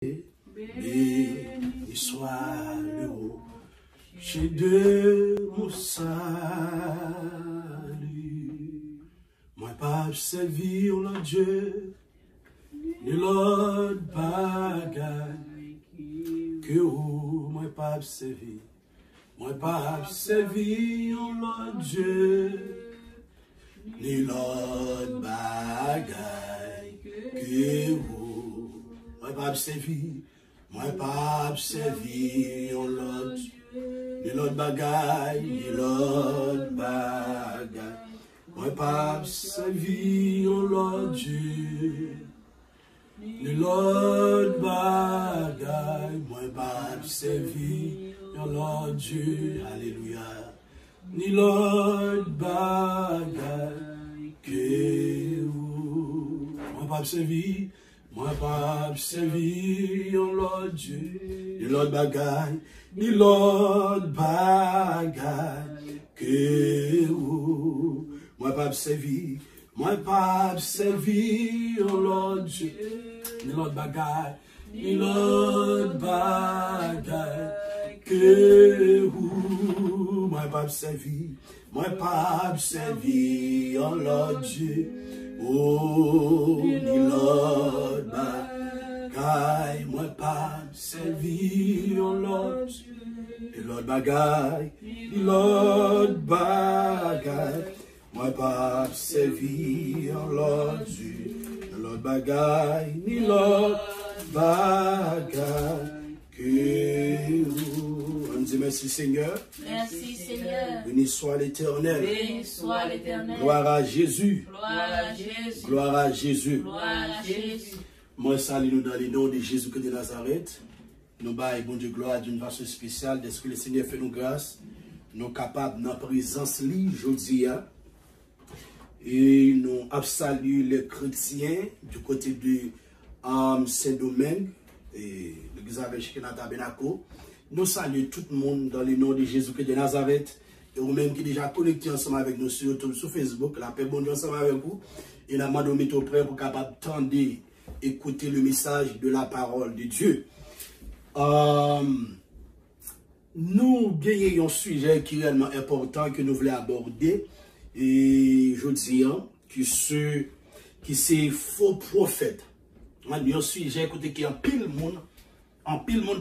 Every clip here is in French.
Béni soit le rocher de mon salut. Moi pas servir le Dieu, ni l'autre bagaille que vous, moi pas servir. Moi pas servir le Dieu, ni l'autre bagaille que vous. Moi pas servir. Moi pas servir l'autre, ni l'autre bagaille, ni l'autre bagaille. Moi pas servir l'autre Dieu, ni l'autre bagaille. Moi pas servir l'autre Dieu, alléluia, ni l'autre bagaille que vous. Moi pas servir. Moi pas servir l'autre Dieu, ni l'autre bagaille, ni l'autre bagaille que vous. Moi pas servir l'autre Dieu, ni l'autre bagaille, ni l'autre bagaille que vous. Moi pas servir l'autre Dieu. Oh, ni l'autre bagaille, moi pas servir l'autre, ni l'autre bagaille, ni l'autre bagaille, moi pas servir l'autre, ni l'autre bagaille, ni l'autre bagaille que vous. On dit merci Seigneur. Merci Seigneur. Béni soit l'Éternel. Béni soit l'Éternel. Gloire à Jésus. Gloire à Jésus. Gloire à Jésus. Gloire à Jésus. Moi, salue nous dans le nom de Jésus-Christ de Nazareth. Nous baillons, bon Dieu, gloire d'une façon spéciale. Est-ce que le Seigneur fait nous grâce? Nous sommes capables de présence li aujourd'hui. Et nous saluons les chrétiens du côté de Saint-Domingue et l'église avec Shekinah Tabernacle. Nous saluons tout le monde dans le nom de Jésus-Christ de Nazareth. Et vous-même qui déjà connecté ensemble avec nous sur YouTube, sur Facebook, la paix bon Dieu ensemble avec vous. Et nous demandons de mettre au prêt pour capable d'entendre, écouter le message de la parole de Dieu. Nous gagnons un sujet qui est réellement important que nous voulons aborder. Et je dis que c'est faux prophète. Un sujet écoutez, qui est en pile monde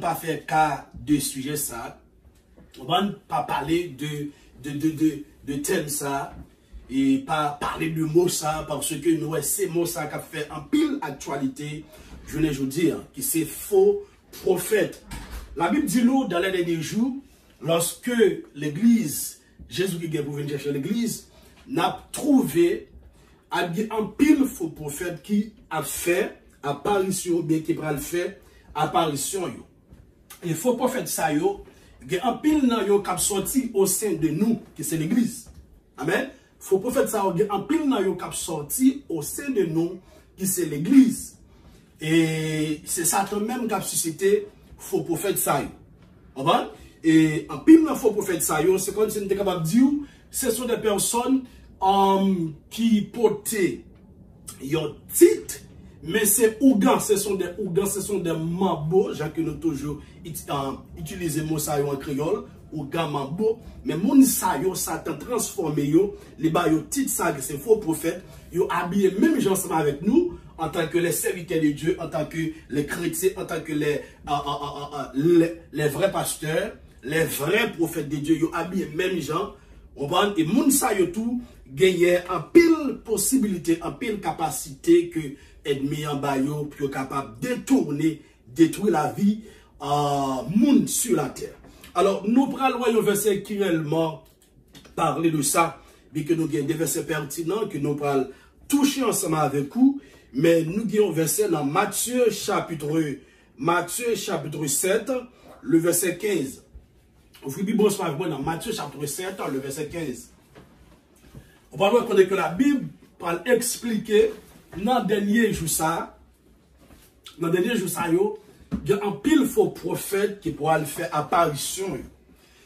pas faire cas de sujet ça. On va pas parler de thème ça et pas parler de mots ça parce que nous ces mots ça qui fait en pile actualité. Je voulais vous dire que c'est faux prophète. La Bible dit nous dans les derniers jours, lorsque l'église, Jésus qui est pour venir chercher l'église, n'a trouvé un pile faux prophète qui a fait apparition, bien qui va le faire apparition. Et faux prophète ça yo, il y a un pile nan yo qui sorti au sein de nous, qui c'est l'église. Amen. Faux prophète ça yo, un pile nan yo qui sorti au sein de nous, qui c'est l'église. Et c'est Satan même qui a suscité faux prophète ça yo. Amen. Et un pile nan faux prophète ça yo, c'est comme si on était capable de dire, ce sont des personnes qui portaient un titre. Mais c'est ougan, ce sont des mambo, j'ai que nous toujours utilisé mot ça en créole, ougan mambo, mais mon sa yo Satan transformé yo, les ba yo titre ça que c'est faux prophète, yo habillé même gens ensemble avec nous en tant que les serviteurs de Dieu, en tant que les chrétiens, en tant que les vrais pasteurs, les vrais prophètes de Dieu, yo habillé même gens, et moun sa yo tout gagné en pile possibilité, en pile capacité que ennemi en bayo pour capable de détruire la vie monde sur la terre. Alors nous prenons un verset qui réellement parle de ça, bien que nous avons des versets pertinents que nous prenons toucher ensemble avec vous, mais nous avons un verset dans Matthieu chapitre 7, le verset 15. Vous pouvez bien avec moi dans Matthieu chapitre 7, le verset 15. On va voir que la Bible parle expliquer dans le dernier jour ça, il y a un pile faux prophète qui pourra le faire apparition.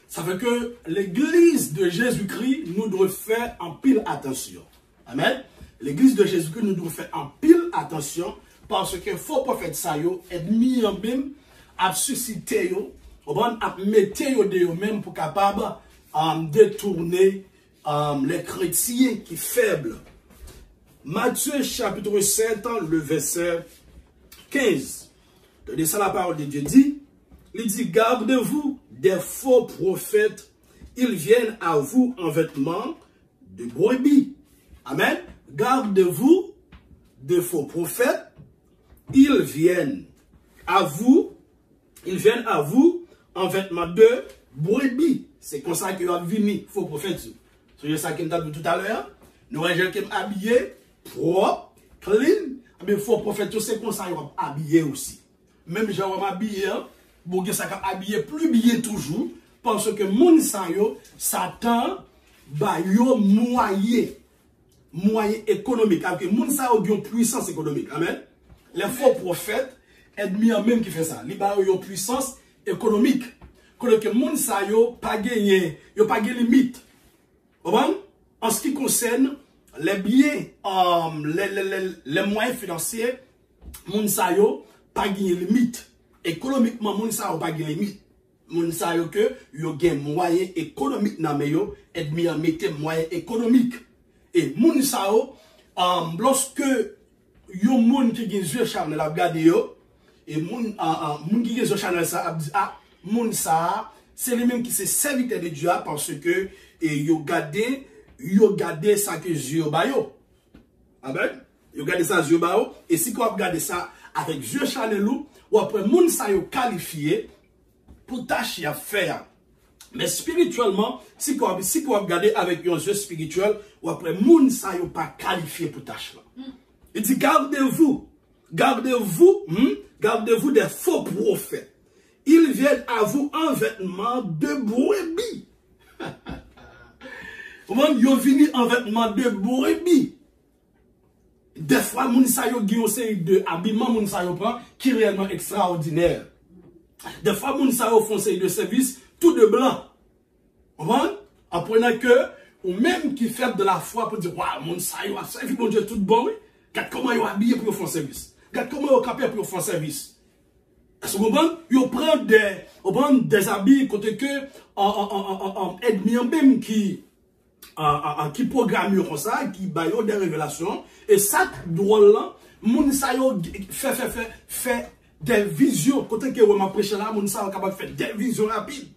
Ça fait que l'église de Jésus-Christ nous doit faire un pile attention. Amen. L'église de Jésus-Christ nous doit faire un pile attention parce que faux prophète ça yo ennemi en même a suscité yo, a mettre yo de yo même pour capable détourner les chrétiens qui faibles. Matthieu chapitre 7, le verset 15. De ça la parole de Dieu dit, il dit, gardez-vous des faux prophètes, ils viennent à vous en vêtements de brebis. Amen. Gardez-vous des faux prophètes, ils viennent à vous en vêtements de brebis. C'est comme ça qu'il a venu, faux prophète. C'est ça qu'il a dit tout à l'heure. Nous avons des gens qui sont habillés, propres, clean. Mais faux prophète, c'est comme ça qu'il a habillé aussi. Même gens qui sont habillés, pour que ça habillé plus bien toujours, parce que moun sa yo, Satan, ba yo moyen économique. Avec moun sa yo une puissance économique. Amen. Les faux prophètes, ennemis même qui fait ça. Li ba yo puissance économique. Que moun sa yo pas gagné, yo pas gagné limite. En ce qui concerne les biens, les moyens financiers, moun sa yo pas gagné limite. Économiquement, moun sa yo pas gagné limite. Moun sa yo que yo gen moyen économique nan me yo, ennemi a mette moyen économique. Et moun sa yo, lorsque yo moun qui gen yeux charnel a gade yo, et moun qui gen yeux charnel sa a dit ah moun sa c'est les mêmes qui se serviteur de Dieu parce que yo gade ça que yeux ba yo. Amen. Yo gade ça yeux ba yo et si qu'on regarde ça avec yeux charnel ou après moun sa yo qualifié pour tâche à faire. Mais spirituellement, si vous regardez avec un yeux spirituel, ou après, moun sa yo pas qualifié pour tâche là. Il dit, gardez-vous des faux prophètes. Ils viennent à vous en vêtements de brebis. Ils viennent en vêtements de brebis. Des fois, moun sa yo gen de habillement moun sa yo prend qui est réellement extraordinaire. Des fois, moun sa yo font de service tout de blanc. En prenant que, ou même qui fait de la foi pour dire, waouh, moun sa yo a servi mon Dieu tout bon, oui. Regarde comment yo habillé pour faire service. Regarde comment yo capé pour faire service. Est-ce que vous comprenez? Yo prend des habits côté que, ennemi même qui programme comme ça, qui baille des révélations, et ça, drôle là, moun sa yo fait des visions, côté que m'a prêché là, moun sa yo capable de faire des visions rapides.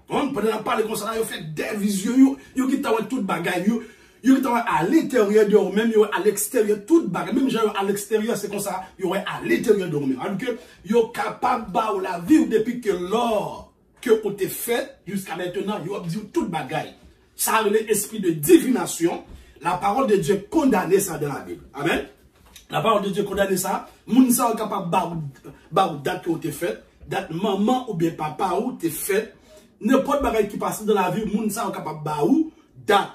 Pendant qu'on parle comme ça, yo fait des visions, yo qui t'a toute bagaille, yo qui t'a à l'intérieur de eux même, yo à l'extérieur, toute bagaille, même genre à l'extérieur, c'est comme ça, yo à l'intérieur de eux même. Alors que yo capable de la vivre depuis que l'or que vous avez fait jusqu'à maintenant, yo a dit toute bagaille. Ça a l'esprit de divination. La parole de Dieu condamne ça dans la Bible. Amen. La parole de Dieu condamne ça. Moun sa capable de date que vous avez fait, date maman ou bien papa ou t'es fait. N'importe bagaille qui passe dans la vie, moun sa capable de date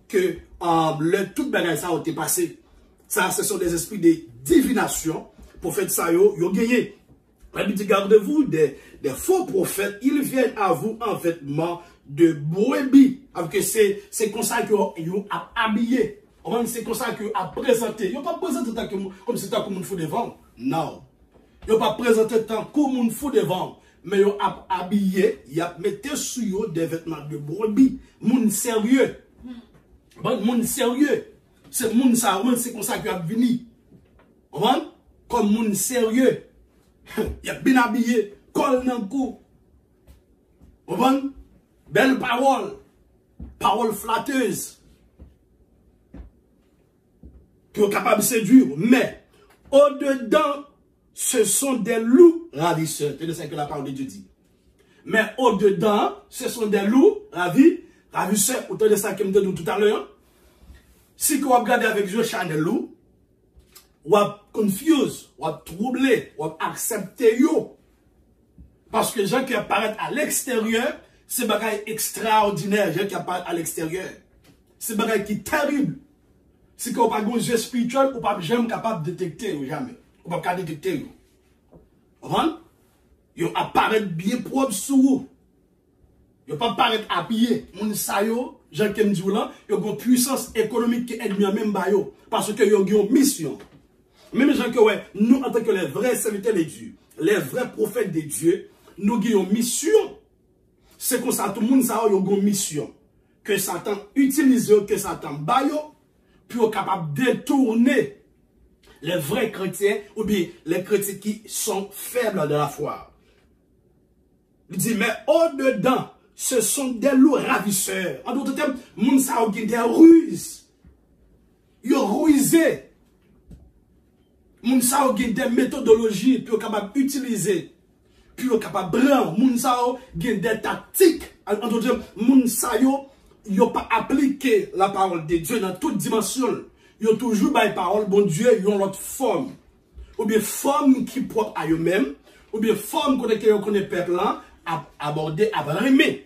que tout bagaille ça a été passé. Ça, ce sont des esprits de divination. Pour faire ça, yo gagné. La Bible dit, gardez-vous des faux prophètes. Ils viennent à vous en vêtements de brebis. C'est comme ça qu'ils ont habillé. C'est comme ça qu'ils ont présenté. Ils n'ont pas présenté comme si c'était comme un fou devant. Non. Ils n'ont pas présenté tant comme un fou devant. Mais ils ont habillé, ils ont mis sur eux des vêtements de brebis. Moun sérieux. Moun sérieux. C'est moun ça, c'est comme ça qu'ils ont venu. Comme moun sérieux. Il a bien habillé. Col dans le cou. Belle parole. Parole flatteuse. Qui est capable de séduire. Mais, au-dedans, ce sont des loups ravisseurs. C'est ce que la parole de Dieu dit. Mais au-dedans, ce sont des loups ravisseurs. Autant de ça que je me dit tout à l'heure. Si vous regardez avec Dieu des loups, vous êtes confus, vous êtes troublé, vous êtes accepté. Parce que les gens qui apparaissent à l'extérieur, c'est des choses extraordinaires. Les gens qui apparaissent à l'extérieur, c'est des choses qui sont terribles. Si vous n'avez pas de yeux spirituel, vous n'êtes jamais capable de détecter. Jamais. Vous n'êtes pas capable de détecter. Vous comprenez? Vous apparaissent bien propre sur vous. Vous ne pas apparaître habillé. Mon sayo, Jean qui me dit là, vous avez une puissance économique qui est même bayo. Parce que vous avez une mission. Même gens que ouais, nous en tant que les vrais serviteurs de Dieu, les vrais prophètes de Dieu, nous avons une mission. C'est comme ça, tout le monde a une mission. Que Satan utilise, que Satan baille, pour être capable de détourner les vrais chrétiens, ou bien les chrétiens qui sont faibles de la foi. Il dit, mais au-dedans, ce sont des loups ravisseurs. En d'autres termes, moun sa a des ruses. Ils ont rusé. Moun sa a des méthodologies pour capable d'utiliser. Pour capable de prendre. Moun sa a des tactiques. En d'autres termes, moun sa yo pas appliqué la parole de Dieu dans toute dimension. Ils ont toujours la parole, bon Dieu, ils ont l'autre forme. Ou bien forme qui propre à eux-mêmes, ou bien forme qu'on connaît peuple là, à aborder, à rimer.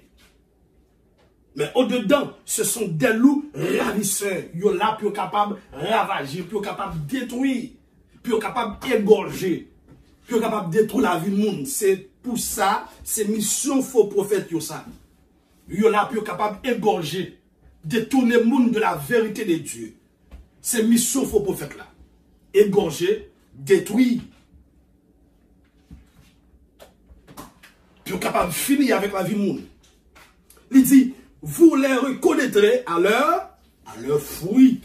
Mais au-dedans, ce sont des loups ravisseurs. Ils sont là pour capable de ravager, pour capable de détruire, pour capable d'égorger, pour capable de détruire la vie du monde. C'est pour ça, c'est mission faux prophète ça. Ils sont là pour capable d'égorger, détourner le monde de la vérité de Dieu. C'est mission faux prophète là. Égorger, détruire. Pour capable de finir avec la vie du monde. Il dit, vous les reconnaîtrez à leur fruit.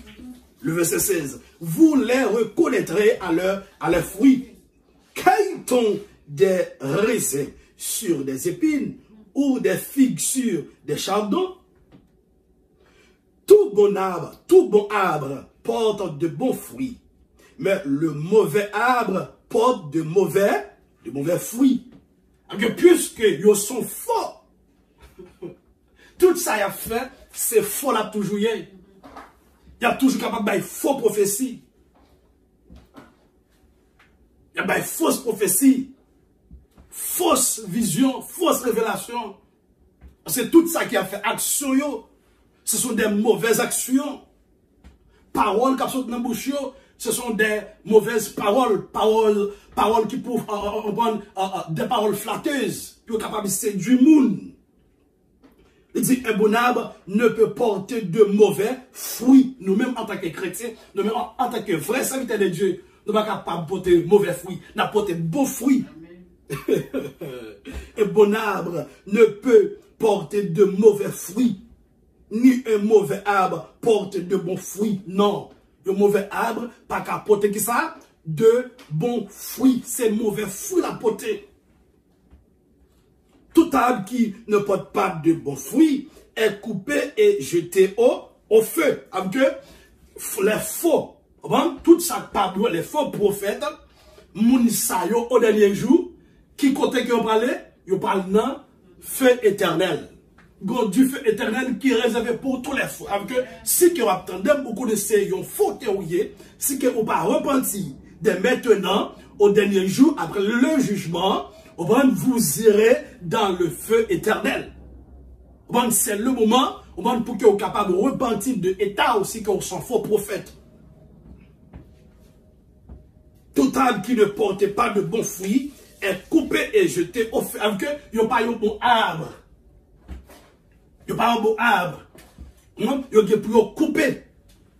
Le verset 16. Vous les reconnaîtrez à leur fruit. Cueille-t-on des raisins sur des épines ou des figues sur des chardons? Tout bon arbre porte de bons fruits, mais le mauvais arbre porte de mauvais fruits. Donc, puisque ils sont faux, tout ça y a fait, c'est faux là toujours. Il y a toujours capable de faux prophéties. Il y a des fausses prophéties, fausses visions, fausses révélations. C'est tout ça qui a fait action. Ce sont des mauvaises actions. Paroles qui sont dans la bouche, ce sont des mauvaises paroles. Paroles qui peuvent des paroles flatteuses, qui sont capables de séduire le monde. Il dit, un bon arbre ne peut porter de mauvais fruits. Nous-mêmes, en tant que chrétiens, nous-mêmes, en tant que vrais serviteurs de Dieu, nous ne sommes pas capables de porter mauvais fruits. Nous porter beaux fruits. Un bon arbre ne peut porter de mauvais fruits. Ni un mauvais arbre porte de bons fruits. Non. Le mauvais arbre, pas qu'à porter qui ça? De bons fruits. C'est mauvais fruits la porter. Tout arbre qui ne porte pas de bons fruits est coupé et jeté au feu. Avec les faux, tout ça parle, les faux prophètes, Mounisayo au dernier jour, qui côté que vous parlez dans feu éternel. Du feu éternel qui est réservé pour tous les faux. Avec si vous attendez, vous connaissez une faux théorie, si vous n'avez pas repenti dès maintenant, au dernier jour, après le jugement, vous irez dans le feu éternel. C'est le moment pour que vous soyez capable de repentir de l'état aussi que vous sont faux prophètes. Tout arbre qui ne porte pas de bons fruits est coupé et jeté au feu. Avec il n'y a pas un bon arbre. Il n'y a pas un bon arbre. Il y a pour couper.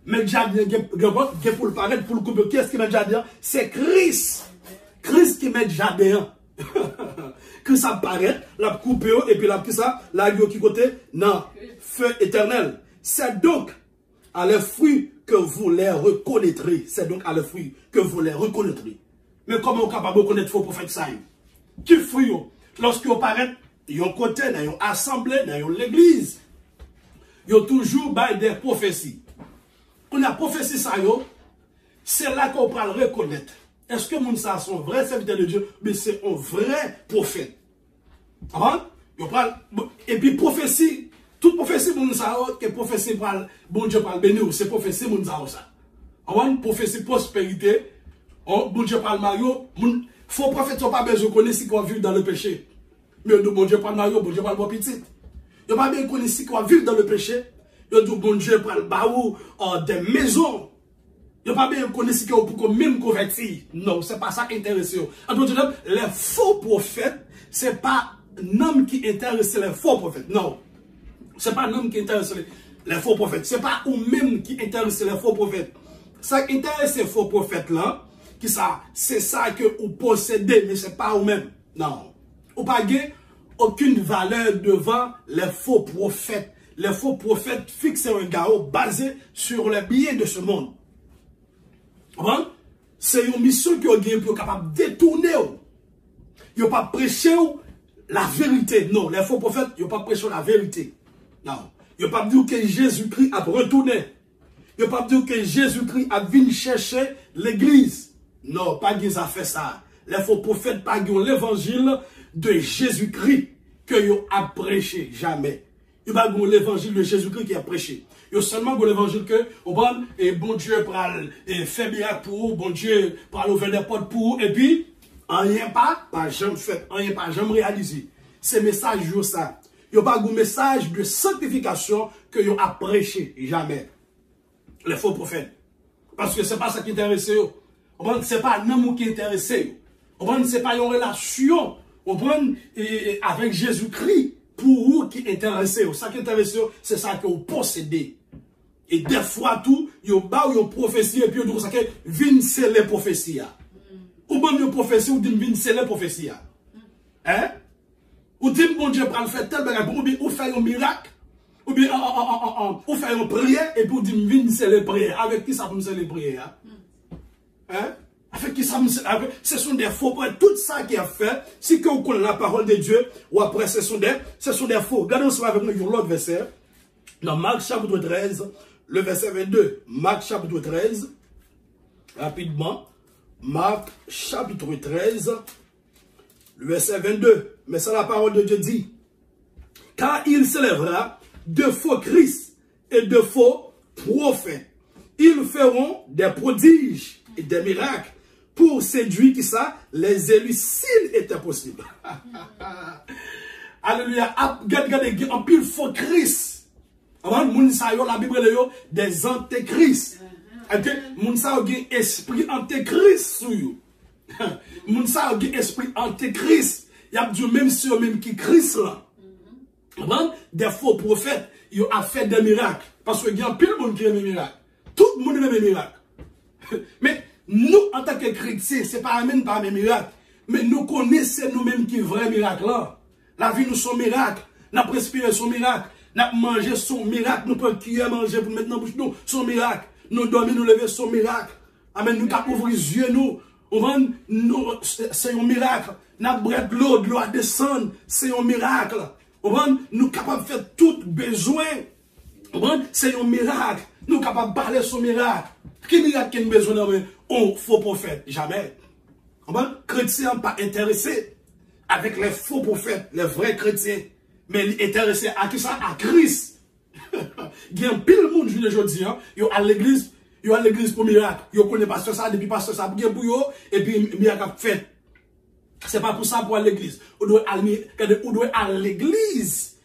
Mais le jardin, il y a pour le paraître, pour le couper. Qui est-ce qui met le jardin? C'est Christ. Christ qui met le jardin. Que ça paraît, la coupe et puis la qui ça, la qui côté, non, feu éternel. C'est donc à leurs fruits que vous les reconnaîtrez. C'est donc à leurs fruits que vous les reconnaîtrez. Mais comment on est capable de reconnaître faux prophète ça? Qui fruit? Lorsqu'ils paraissent, ils ont côté, dans une assemblée, dans l'église, ils ont toujours des prophéties. Quand on a prophétie ça, c'est là qu'on va le reconnaître. Est-ce que moun sa son vrai serviteur de Dieu, mais c'est un vrai prophète. Et puis prophétie, toute prophétie moun sa que prophétie parle, bon Dieu parle béni, c'est prophétie moun sa ça. Prophétie prospérité, bon Dieu parle Mario, faux prophète sont pas besoin de connaître si qu'on vit dans le péché. Mais bon Dieu parle Mario, bon Dieu parle bon petit. Ils pas bien connaître si qu'on vit dans le péché. Ils dit bon Dieu parle baou des maisons. Ils n'ont pas bien connu ce qu'on même convertir. Non, ce n'est pas ça qui intéresse. En d'autres termes, les faux prophètes, ce n'est pas un homme qui intéresse les faux prophètes. Non. Ce n'est pas un homme qui intéresse les faux prophètes. Ce n'est pas ou même qui intéresse les faux prophètes. Ça intéresse les faux prophètes là, qui ça, c'est ça que vous possédez, mais c'est pas vous-même. Non. Vous pas aucune valeur devant les faux prophètes. Les faux prophètes fixent un garrot basé sur les billets de ce monde. C'est une mission qui est capable de détourner. Ils n'ont pas prêché la vérité. Non, les faux prophètes, ils n'ont pas prêché la vérité. Non. Ils n'ont pas dit que Jésus-Christ a retourné. Ils n'ont pas dit que Jésus-Christ a venu chercher l'église. Non, pas qu'ils ont fait ça. Les faux prophètes, pas qu'ils ont l'évangile de Jésus-Christ que ils ont prêché. Jamais. Ils n'ont pas l'évangile de Jésus-Christ qui a prêché. Ils ont seulement l'évangile que, et bon Dieu pral fait miracle pour vous, bon Dieu pral ouvrir des portes pour vous, et puis, rien pas jamais fait, rien pas jamais réalisé. Ce message, ça. Il n'y a pas de message de sanctification que ils ont prêché. Jamais. Les faux prophètes. Parce que ce n'est pas ça qui intéresse. Ce n'est pas un amour qui intéresse. Ce n'est pas une relation avec Jésus-Christ pour vous qui intéresse. Ça qui intéresse, c'est ça que vous possédez. Et des fois, tout, vous avez une prophétie et puis vous dites que vin c'est les prophéties. Ou bien une prophétie, ou dit vin c'est les prophéties. Hein? Ou dit bon Dieu prend le fait tel bagage, ou bien vous faites un miracle, ou bien vous faites une prière et puis vous dites vin c'est les prières. Avec qui ça vous c'est les prières? Hein? Avec qui ça ce sont des faux points. Tout ça qui a fait, si que vous connaissez la parole de Dieu, ou après ce sont des faux. Regardez ensemble avec nous l'autre verset. Dans Marc chapitre 13, le verset 22. Marc chapitre 13, rapidement. Marc chapitre 13, le verset 22. Mais ça la parole de Dieu dit. Car il s'élèvera de faux Christ et de faux prophètes. Ils feront des prodiges et des miracles pour séduire qui ça, les élus s'il était possible. Alléluia. Regardez, en pile faux Christ. La Bible est des antéchrists. Moun sa ou gen esprit antéchrist sou yo. Moun sa ou gen esprit antéchrist. Y a dit même si même qui Christ là. Des faux prophètes, ils ont fait des miracles. Parce que y a pile monde qui aime les miracles. Tout le monde aime les miracles. Mais nous, en tant que chrétiens, c'est pas même pas mes miracles. Mais nous connaissons nous-mêmes qui vrai miracle là. La vie nous son miracle. La respirer son miracle. La manger son miracle. Nous prenons cuillère manger pour mettre dans la bouche nous son miracle. Nous dormir, nous lever son miracle. Amen. Nous capons ouvrir les yeux nous. C'est un miracle. Nous brûlons de l'eau à descendre. C'est un miracle. Nous capables de faire tout besoin. C'est un miracle. Nous capables de parler son miracle. Quel miracle qui a besoin d'un faux prophète? Jamais. Chrétiens pas intéressés avec les faux prophètes, les vrais chrétiens. Mais intéressés à qui ça? À Christ. Il y a un pile de monde aujourd'hui, ils sont à l'église pour miracle. Ils connaissent pasteur ça, depuis pasteur ça, pour eux, et puis miracle fait. C'est pas pour ça pour aller à l'église. On doit aller à l'église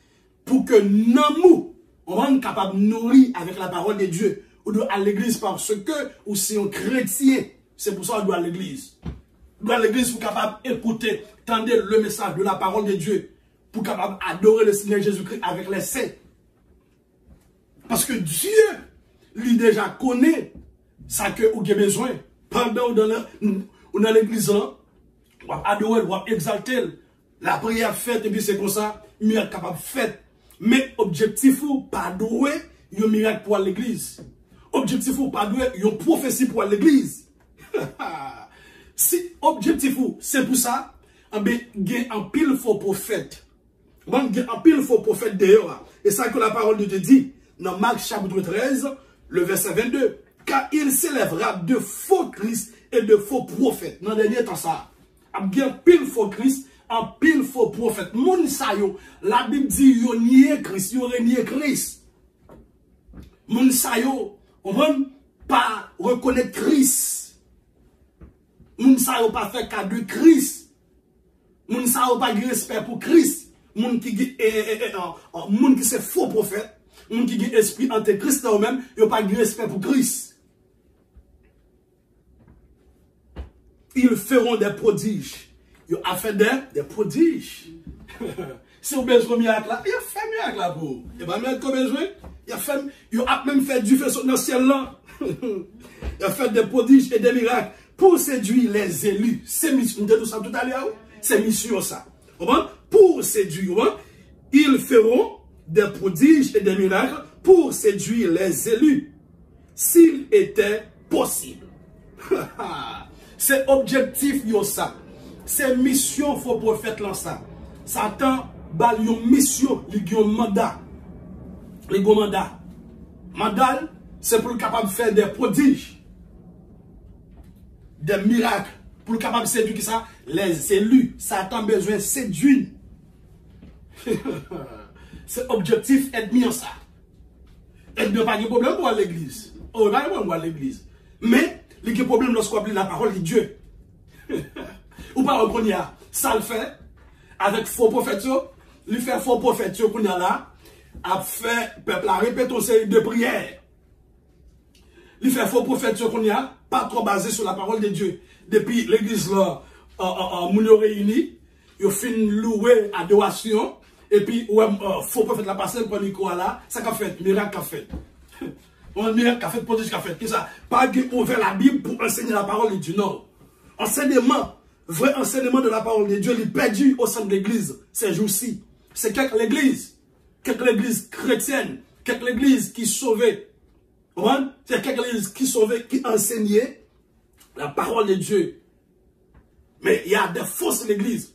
pour que nous, on soit capable de nourrir avec la parole de Dieu. On doit aller à l'église parce que ou c'est un chrétien. C'est pour ça qu'on doit à l'église. On doit à l'église pour capable d'écouter, tendre le message de la parole de Dieu. Pour capable adorer le Seigneur Jésus-Christ avec les saints. Parce que Dieu, lui déjà connaît ça que vous avez besoin. Pendant dans l'église, on va adorer, on va exalter. La prière faite, et puis c'est comme ça, miracle capable fait. Mais objectif ou pas adorer, il y a un miracle pour l'église. Objectif ou pas adorer, il y a une prophétie pour l'église. Si objectif ou c'est pour ça, il y a un pile faux prophète. Il y a un pile faux prophète d'ailleurs. Et ça que la parole de Dieu dit. Dans Marc chapitre 13, le verset 22. Car il s'élèvera de faux Christ et de faux prophètes. Dans le dernier temps, ça. Il y a un pile faux Christ, un pile faux prophète. Moun sa yo, la Bible dit, yo nié Christ, yo renié Christ. Moun sa yo, on va pas reconnaître Christ. Moun sa yo pas fait cas de Christ. Moun sa yo pas de respect pour Christ. Moun qui c'est faux prophète. Moun qui a esprit antéchrist ou même, il n'y a pas de respect pour Christ. Ils feront des prodiges. Ils ont fait des prodiges. Si vous avez besoin de miracle là, il a fait miracle là pour vous. Il n'y a pas miracle qu'on a besoin. Il a même fait du feu dans le ciel là. Il a fait des prodiges et des miracles pour séduire les élus. C'est mission, de tout ça tout à l'heure. C'est mission ça. Pour séduire, ils feront des prodiges et des miracles pour séduire les élus. S'il était possible. C'est objectif yo ça. C'est mission faux prophète là ça. Satan bal yon mission, li yon mandat. Li yon mandat. Mandat, c'est pour le capable de faire des prodiges, des miracles, pour le capable de séduire qui ça, les élus. Satan besoin de séduire. C'est objectif être mis en ça. Et ne pas de problème pour l'église. Oh, pas de problème pour l'église. Mais, il y a un problème lorsqu'on applique la parole de Dieu. Ou pas reconnaître ça le fait avec faux prophètes. Il fait faux prophètes qu'on a là, a fait peuple à répéter une série de prières. Il fait faux prophètes qu'on a pas trop basé sur la parole de Dieu. Depuis l'église là, moun réuni, ils fin louer adoration et puis faux prophète la passé pour micro là, ça qu'a fait miracle qu'a fait. Un miracle qu'a fait, prodige qu'a fait. Ça, pas ouvert la Bible pour enseigner la parole de Dieu, non. Enseignement, vrai enseignement de la parole de Dieu, il est perdu au sein de l'église ces jours-ci. C'est quelques l'église chrétienne, quelques l'église qui sauvait. C'est quelques l'église qui sauvait, qui enseignait la parole de Dieu. Mais il y a des fausses églises.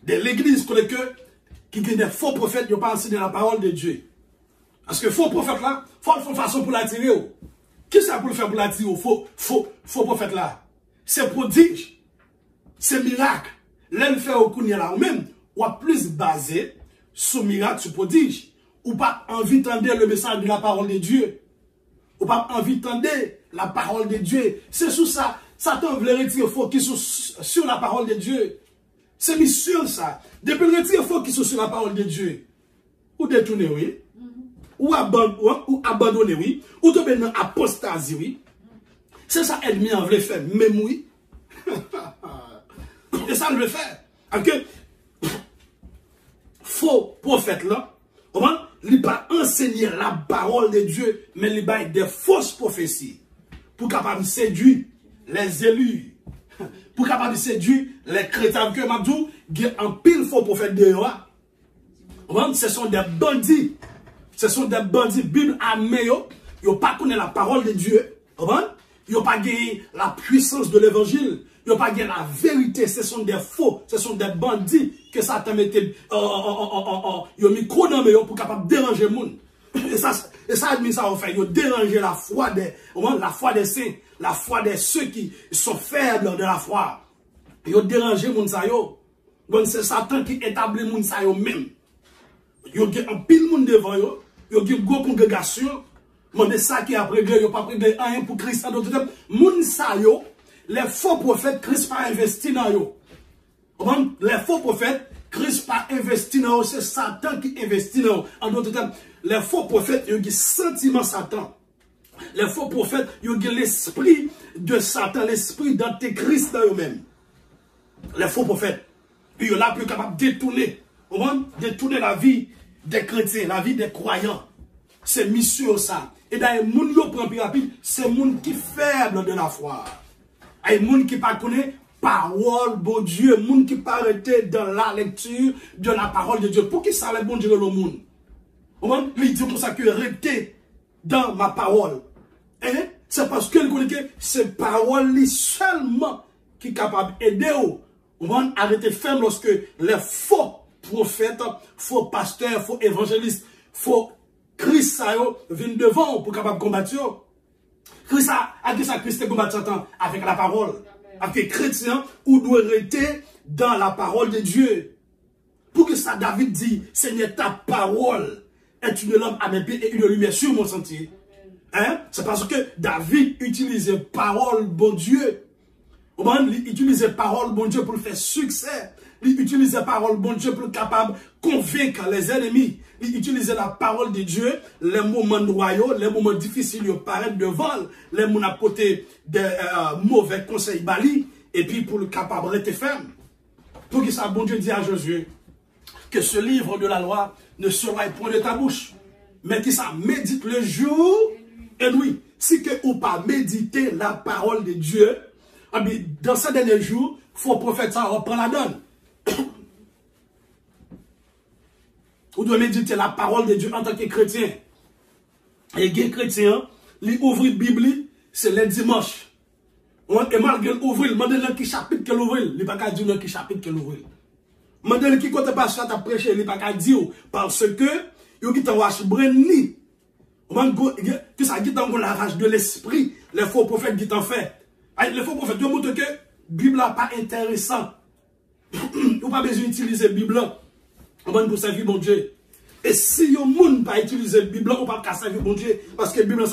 Des églises qui ont des faux prophètes qui n'ont pas enseigné la parole de Dieu. Parce que faux prophète là, il faut faire façon pour l'attirer. Qui ça pour le faire pour l'attirer? Faux prophète là. C'est prodige. C'est miracle. L'un fait au kounia là, ou même, ou a plus basé sur miracle, sur prodige. Ou pas envie d'entendre le message de la parole de Dieu. Ou pas envie d'entendre la parole de Dieu. C'est sous ça. Satan veut retirer focus sur la parole de Dieu. C'est mission ça. Depuis le retirer focus sur la parole de Dieu. Ou détourner, oui. Ou abandonner, oui. Ou tomber dans apostasie, oui. C'est ça ennemi en vrai faire, même oui. Et ça le veut faire. Ok? Faux prophète là, il pas enseigner la parole de Dieu, mais il va des fausses prophéties pour capable de séduire les élus, pour capable de séduire les chrétiens. Que Mabdou, il y a un pile faux prophète de Yoa. Ce sont des bandits. Ce sont des bandits. Bible armée, ils n'ont pas connu la parole de Dieu. Ils n'ont pas gagné la puissance de l'évangile. Ils n'ont pas gagné la vérité. Ce sont des faux. Ce sont des bandits que Satan mettait. Ils ont mis trop dans le pour capable de déranger le monde. Et ça admet ça en fait. Ils ont dérangé la foi des saints. La foi de ceux qui sont faibles de la foi. Ils ont dérangé le monde. C'est Satan qui établit le monde même. Ils ont un pile monde devant eux. Ils ont une grosse congrégation. Mais ça qui a prégré, ils n'ont pas prégré rien pour Christ. Moun sa yo, les faux prophètes, Christ pas investi dans yo. Les faux prophètes, Christ pas investi dans eux. C'est Satan qui investit dans eux. En d'autres termes, les faux prophètes, ils ont un sentiment Satan. Les faux prophètes, ils ont l'esprit de Satan, l'esprit d'antéchrist dans eux-mêmes. Les faux prophètes. Puis ils sont là plus capables de détourner la vie des chrétiens, la vie des croyants. C'est mission ça. Et d'ailleurs, moun yo prend plus rapide, c'est moun qui faible de la foi. Et moun qui pas connaît parole bon Dieu, moun qui pas arrêté dans la lecture de la parole de Dieu. Pour qui ça le bon Dieu le monde? Il dit comme ça que rester dans ma parole. C'est parce que connaît que c'est parole seulement qui est capable d'aider ou arrêter ferme lorsque les faux prophètes, faux pasteurs, faux évangélistes, faux Christ vient devant pour capable combattre. Christ a dit ça, Christ combattre avec la parole. Avec les chrétiens, ou doit rester dans la parole de Dieu. Pour que ça, David dit, Seigneur, ta parole est une lampe à mes pieds et une lumière sur mon sentier. C'est parce que David utilisait parole, bon Dieu. Il utilisait parole, bon Dieu, pour faire succès. Il utilisait parole, bon Dieu, pour être capable de convaincre les ennemis. Il utilisait la parole de Dieu, les moments royaux, les moments difficiles, il paraît devant, les moments apporter des mauvais conseils bali, et puis pour le capable de rester ferme. Pour que ça, bon Dieu dit à Josué, que ce livre de la loi ne sera point de ta bouche, mais que ça médite le jour et nuit. Si que ou pas méditer la parole de Dieu, Dans ces derniers jours, faux prophète, ça reprend la donne. Vous devez méditer la parole de Dieu en tant que chrétien. Et les chrétiens, ils ouvrent la Bible, c'est le dimanche. Et malgré l'ouvrir, demandez-le qui chapitre qu'elle ouvre, il n'y a pas qu'à dire qui chapitre qu'elle ouvre. Demandez-le qui côté pas ça, t'as prêché, il n'y a pas qu'à dire, parce que, il y a qui t'envoie breni. Que ça dit dans la rage de l'esprit, les faux prophètes qui t'en fait. Les faux prophètes, ils montrent que la Bible n'est pas intéressant. Vous n'avez pas besoin d'utiliser la Bible pour servir mon Dieu. Et si vous ne pas utiliser la Bible, vous ne pouvez pas servir mon Dieu. Parce que la Bible,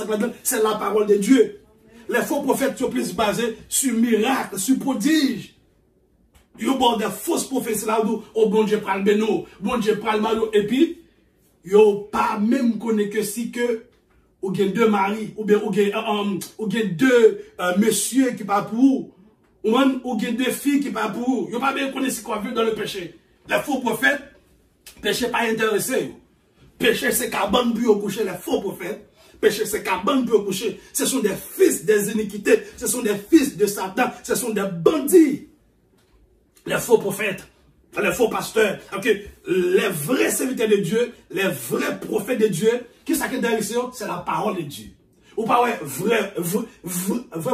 c'est la parole de Dieu. Les faux prophètes sont plus basés sur miracles, sur prodiges. Ils ont des fausses prophéties là où oh, bon Dieu prend le béno, bon Dieu prend le malou. Et puis, ils n'ont pas même connu que si que ou bien deux maris, ou bien deux messieurs qui parlent pour vous, ou bien deux filles qui parlent pour vous. Ils n'ont pas bien connu ce qu'on veut dans le péché. Les faux prophètes, péché pas intéressé. Péché c'est qu'à bande pour coucher les faux prophètes. Péché c'est qu'à bande pour coucher. Ce sont des fils des iniquités. Ce sont des fils de Satan. Ce sont des bandits. Les faux prophètes. Les faux pasteurs. Okay. Les vrais serviteurs de Dieu. Les vrais prophètes de Dieu. Qui s'acquitte derrière, c'est la parole de Dieu. Ou pas, ouais, vrai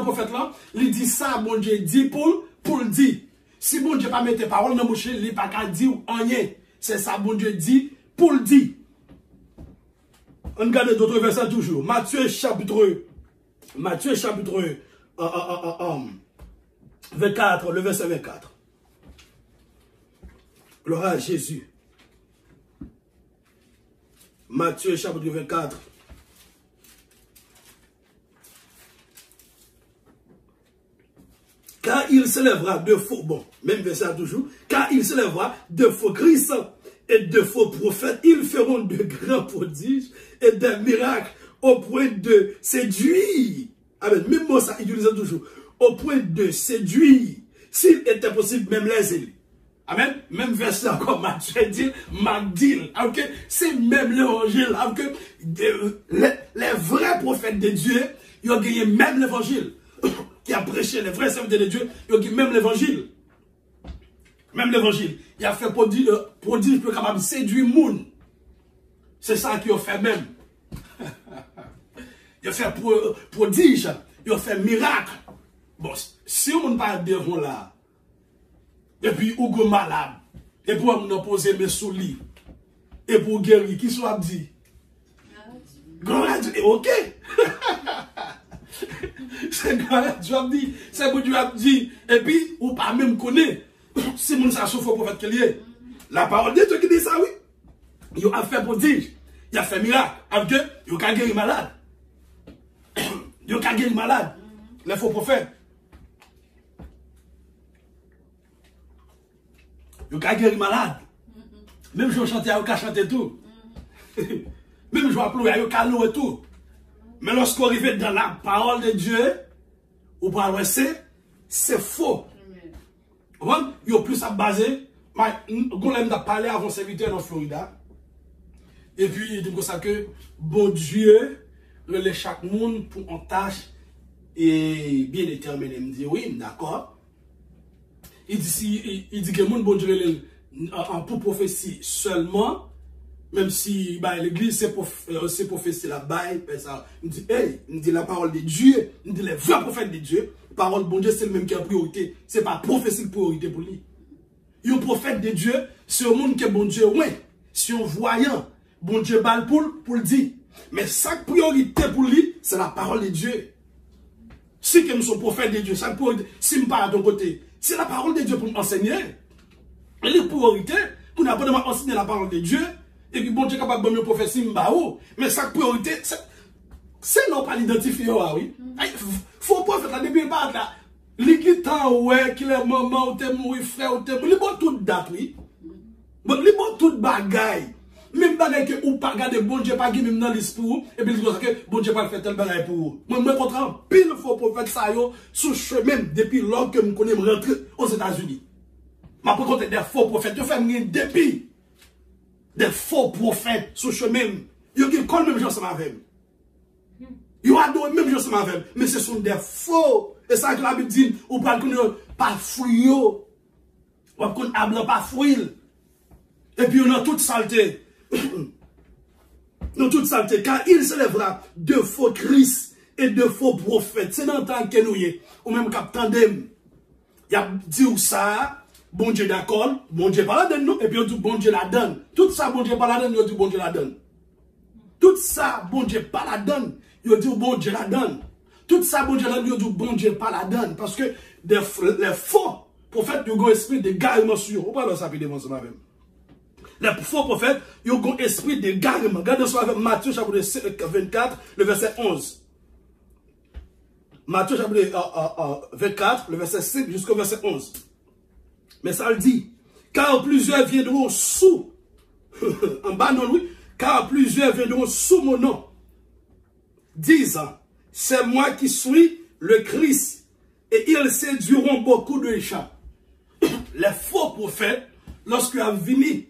prophète là, il dit ça, bon Dieu dit pour le dire. Si bon Dieu pas mettre parole dans la bouche, il pas qu'à dire rien. C'est ça, bon Dieu dit pour le dire. On regarde d'autres versets toujours. Matthieu chapitre 24, le verset 24. Gloire à Jésus. Matthieu chapitre 24. Car il s'élèvera de faux, bon, même verset toujours, car il s'élèvera de faux Christ et de faux prophètes, ils feront de grands prodiges et des miracles au point de séduire. Amen. Même moi, ça utilise toujours. Au point de séduire, s'il était possible, même les îles. Amen. Même verset encore, Matthieu dit, Magdil. Okay? C'est même l'évangile. Okay? Les vrais prophètes de Dieu, ils ont gagné même l'évangile. Qui a prêché les vrais serviteurs de Dieu, ils ont gagné même l'évangile. Même l'évangile. Il a fait prodige pour capable de séduire le monde. C'est ça qu'il a fait même. Il a fait prodige. Il a fait miracle. Bon, si on ne parle pas devant là, et puis on est malade, et puis on a posé mes souliers, et pour guérir, qui soit dit? Gloire à Dieu. Ok. C'est gloire à Dieu dit. C'est pour Dieu a dit. Et puis, ou pas même connaître. Si mon ça souffre pour faire qu'il y ait. La parole de Dieu qui dit ça, oui. Il a fait prodige. Il a fait miracle. Avec Dieu, il a guéri malade. Il a guéri malade. Les faux prophètes. Il a guéri malade. Même je chantais, il a chanté tout. Même je applaudis, il a loué tout. Mais lorsqu'on arrive dans la parole de Dieu, ou pas c'est faux. Il y a plus à baser. On a parlé avant serviteur dans Florida. Et puis il dit comme ça que bon Dieu relève chaque monde pour une tâche et bien déterminée. Il me dit oui, d'accord. Il dit que mon bon Dieu relève pour prophétie seulement. Même si l'église c'est prophétie la bail, il dit hey, il dit la parole de Dieu, il dit les vrais prophètes de Dieu, parole de bon Dieu c'est le même qui a priorité, c'est pas prophétie qui priorité pour lui. Un prophète de Dieu, c'est un monde que bon Dieu ouais, c'est un voyant, bon Dieu balle pour le dire. Mais sa priorité pour lui, c'est la parole de Dieu. Si nous sommes prophètes de Dieu, sa priorité, si je parle de ton côté, c'est la parole de Dieu pour m'enseigner. Et les priorités, pour nous apprendre à enseigner la parole de Dieu. Et puis bon Dieu est capable de me prophétie, mais sa priorité, c'est non pas l'identifier, oui. Faut pas faire la depuis le bas là. L'église ouais, qu'il est maman, ou t'es mourir, frère, ou t'es mourir, il bon toute date, oui. Bon, il bon toute bagaille. Même bagaille que ou pas garder bon Dieu pas même dans l'esprit, et puis il dit que bon Dieu pas faire tel bagaille pour vous. Moi, je comprends pile faux prophète ça yo, sous chemin depuis lors que je connais rentrer aux États-Unis. Mais par contre, des faux prophètes, je fais rien depuis. Des faux prophètes sous chemin. Ils ont même gens avec. Ils ont adoré même gens avec. Mais ce sont des faux Et ça que la Bible dit, ou pas qu'on pas fruit, ou qu'on a blanc pas fruit. Et puis on a toute saleté. Dans toute saleté, car il s'élèvera de faux Christ et de faux prophètes. C'est dans le temps que nous y est, ou même cap tandem. Il y a dit ça, bon Dieu d'accord, bon Dieu pas la donne, non, et puis on dit bon Dieu la donne. Tout ça, bon Dieu pas la donne, on dit bon Dieu la donne. Tout ça, bon Dieu pas la donne, on dit bon Dieu la donne. Tout ça, bon Dieu la donne, on dit bon Dieu pas la donne. Parce que les faux prophètes, ils ont un esprit d'égarement sur. On parle de ça, puis devant ça même. Les faux prophètes, ils ont un esprit d'égarement. Regardez ça avec Matthieu chapitre 24, le verset 11. Matthieu chapitre 24, le verset 5 jusqu'au verset 11. Mais ça le dit, car plusieurs viendront sous, en bas non oui, car plusieurs viendront sous mon nom, disant, c'est moi qui suis le Christ, et ils séduiront beaucoup de gens. Les faux prophètes, lorsqu'ils ont venu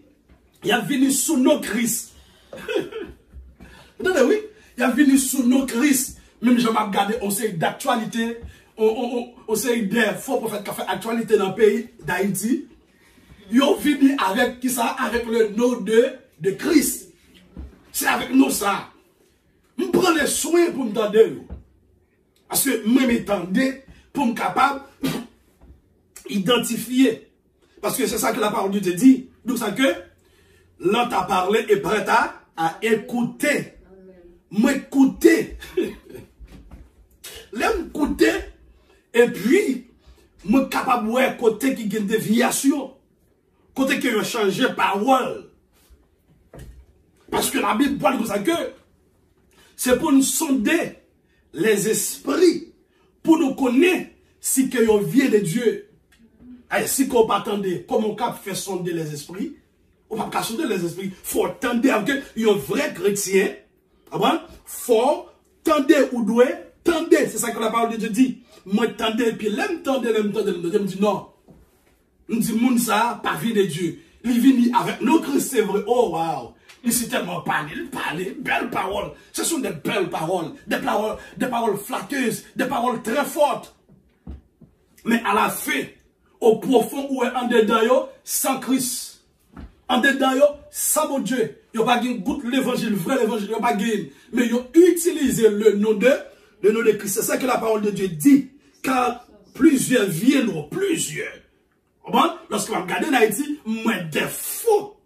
sous nos Christ. Attendez, oui, ils ont venu sous nos Christ. Même je m'ai regardé, on sait d'actualité, on sait des faux prophètes qui ont fait actualité dans le pays d'Haïti. Ils ont venu avec qui ça? Avec le nom de Christ. C'est avec nous ça. Je prends les soins pour m'entendre. Parce que moi m'entendais pour me capable identifier. Parce que c'est ça que la parole de Dieu dit. Donc ça que l'on t'a parlé et prêt à écouter. M'écouter. L'écouter. Et puis, je suis capable de voir côté qui a une déviation. Côté qui a changé parole. Parce que la Bible parle de ça que c'est pour nous sonder les esprits. Pour nous connaître si que on vient de Dieu. Et si qu'on pas attendre, comment on peut faire sonder les esprits? On ne peut pas sonder les esprits. Il faut attendre avec un vrai chrétien. Il faut attendre ou doit attendre. C'est ça que la parole de Dieu dit. Moi, attendez, puis l'aime tendre, je me dis non. Je me dis, moun ça, pas vie de Dieu. Il vient avec nos Christ, c'est vrai. Oh, wow. Il s'est tellement parlé, belles paroles. Ce sont des belles paroles. Des paroles flatteuses, des paroles très fortes. Mais à la fin, au profond où est en dedans, sans Christ. En dedans, sans mon Dieu. Il n'y a pas de goût l'évangile, vrai l'évangile, il n'y a pas de mais ils ont utilisé le nom de Christ. C'est ça que la parole de Dieu dit. Car plusieurs viendront, plusieurs. Lorsque vous regardez en Haïti, moi des faux.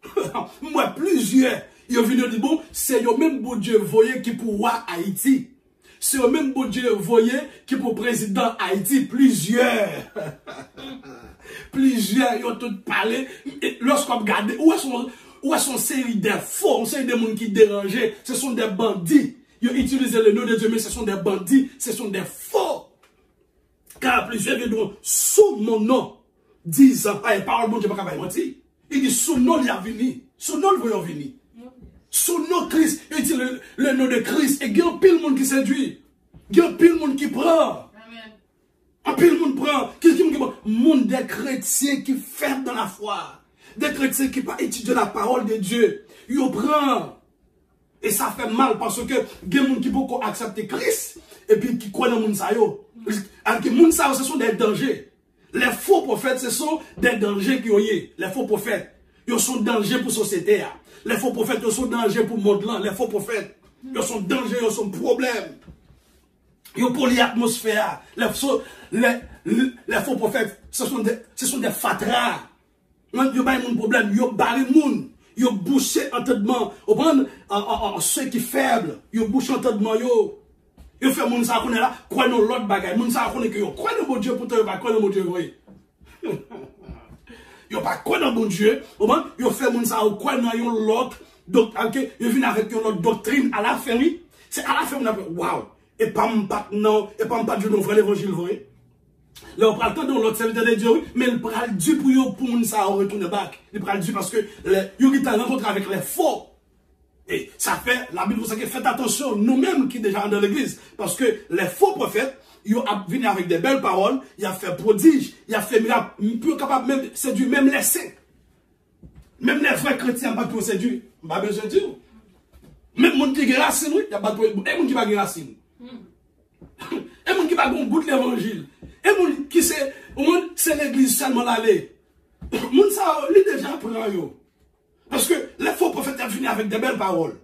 Moi plusieurs. Ils ont venu dire, bon, c'est le même bon Dieu voyez qui pour voir Haïti. C'est le même bon Dieu voyez qui pour président Haïti. Plusieurs. Plusieurs, ils ont tous parlé. Lorsqu'on regarde, où sont série des faux, on sait des gens qui dérangeaient, ce sont des bandits. Ils ont utilisé le nom de Dieu, mais ce sont des bandits, ce sont des faux. Car plusieurs viendront sous mon nom, disant, ah, parole bon Dieu, pas capable de mentir. Il dit, sous nom, il y a venu. Sous nom, il va venir. Sous nom Christ, il dit le nom de Christ. Et il y a un pile monde qui séduit. Il y a un pile monde qui prend. Un pile monde prend. Qu'est-ce qui me dit? Monde des chrétiens qui ferment dans la foi. Des chrétiens qui pas étudier la parole de Dieu. Ils prennent. Et ça fait mal parce que il y a des gens qui peuvent accepter Christ. Et puis qui croient dans le monde. Alors que le monde, ce sont des dangers. Les faux prophètes, ce sont des dangers qui ont eu. Les faux prophètes, ils sont dangers pour la société. Les faux prophètes, ils sont dangers pour le monde. Les faux prophètes, ils sont dangers, ils sont problèmes. Ils ont pour l'atmosphère. Les faux prophètes, ce sont des fatras. Ils n'ont pas de problème. Ils ont barré le monde. Ils ont bouché l'entendement. Ils prennent ceux qui sont faibles. Ils ont bouché l'entendement. Ils font moun sa connaît là, croient dans l'autre bagaille. Moun sa connaît que yo croient dans bon Dieu pour te pas croire dans bon Dieu vrai. Yo pas croire dans bon Dieu, yo fait moun sa croire dans yon l'autre. Donc yo vient avec yon l'autre doctrine à la fin oui. C'est à la fin on a waouh. Et pas non, et pas Dieu dans vrai l'évangile vrai. Là on prend temps dans l'autre serviteur de Dieu oui, mais il prend Dieu pour yo pour moun sa retourner back. Il prend Dieu parce que yo qui t'a rencontré avec les faux. Et ça fait, la Bible vous savez, faites attention, nous-mêmes qui déjà dans l'église, parce que les faux prophètes, ils ont venu avec des belles paroles, ils ont fait prodige, ils ont fait miracle, ils sont capables même de séduire même les saints. Même les vrais chrétiens, pas pour séduire. Pas besoin de dire. Même les gens qui ont racine, il y a pas de gens qui n'ont pas de racine. Et les gens qui n'ont pas goût de l'évangile. Et moun qui c'est l'église seulement l'aller. Moun ça, lui déjà prend yo. Parce que les faux prophètes ont fini avec de belles paroles.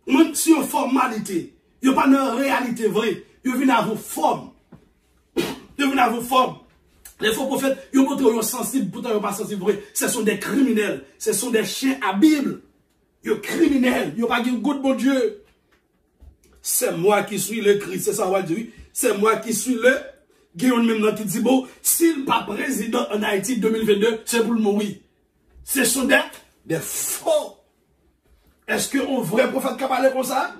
Moun si une formalité, yo pas une réalité vraie, yo viennent à vos formes. Yo viennent à vos formes. Les faux prophètes, ils montrent qu'ils sont sensibles, pourtant ils ne sont pas sensibles. Ce sont des criminels. Ce sont des chiens à Bible. Ils sont criminels. Ils n'ont pas dit goût de bon Dieu. C'est moi qui suis le Christ. C'est ça, on va dire. C'est moi qui suis le Guillaume même qui dit, bon, s'il n'est pas président en Haïti 2022, c'est pour le mourir. Ce sont des faux. Est-ce qu'un vrai prophète qui a parlé comme ça?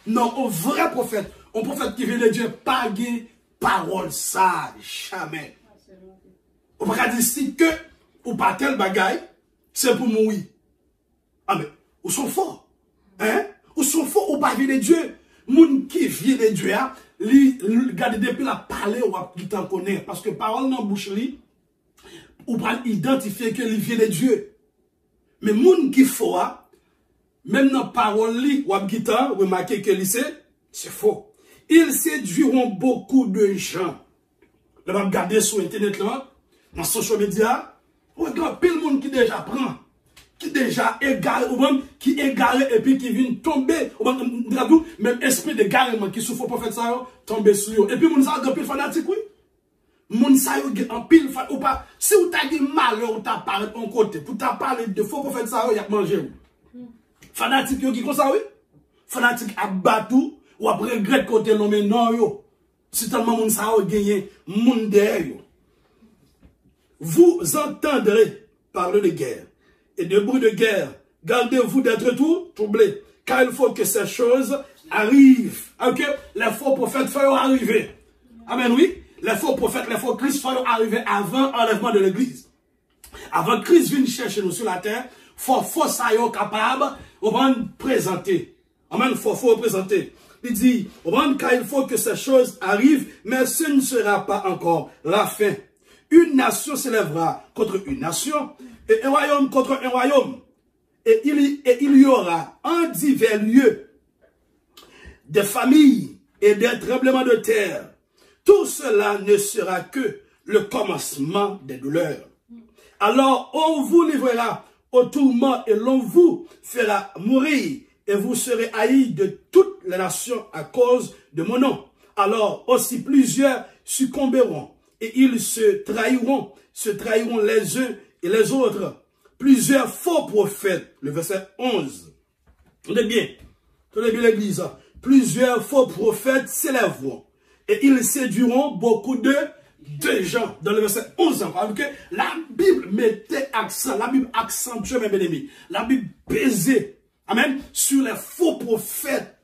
Non, un vrai prophète. Un prophète qui vient de Dieu, pas de parole ça, jamais. On peut dire si que, ou pas tel bagaille, c'est pour mourir. Ah mais, ou sont forts. Hein? Ou sont forts ou pas vient de Dieu. Moun qui vient de Dieu, li garde depuis la parler ou qui t'en connaît. Parce que parole dans bouche li, ou pas identifier que li vient de Dieu. Mais moun qui faux, même dans parole li, ou qui t'en remarquer que li c'est faux. Ils séduiront beaucoup de gens. On va regarder sur internet là, dans social media, regarde pile monde qui déjà prend, qui déjà égaré, ou même qui égaré et puis qui vient tomber, ou même esprit de garement qui souffre prophète ça, tomber sur eux. Et puis moun ça grand pile fanatique oui. Moun ça en pile ou pas, si ou t'a dit malheur ou t'a parlé de ton côté, pour t'a parlé de faux prophète ça, y a manger. Fanatique qui comme ça oui. Fanatique à battu ou après regret côté nommé non yo. Si tellement moun ça a gagné, moun derrière yo. Vous entendrez parler de guerre et de bruit de guerre. Gardez-vous d'être troublés, car il faut que ces choses arrivent. Ok? Les faux prophètes font arriver. Amen, oui? Les faux prophètes, les faux Christ font arriver avant l'enlèvement de l'église. Avant que Christ vienne chercher nous sur la terre, faut ça yo capable, on va présenter. Amen, faut présenter. Il dit, car il faut que ces choses arrivent, mais ce ne sera pas encore la fin. Une nation s'élèvera contre une nation, et un royaume contre un royaume. Et il y aura en divers lieux des familles et des tremblements de terre. Tout cela ne sera que le commencement des douleurs. Alors on vous livrera au tourment et l'on vous fera mourir. Et vous serez haïs de toutes les nations à cause de mon nom. Alors aussi plusieurs succomberont et ils se trahiront les uns et les autres. Plusieurs faux prophètes, le verset 11. Tenez bien l'église. Plusieurs faux prophètes s'élèveront et ils séduiront beaucoup de gens. Dans le verset 11 encore, que la Bible mettait accent, la Bible accentuait mes ennemis. La Bible pesait. Amen. Sur les faux prophètes.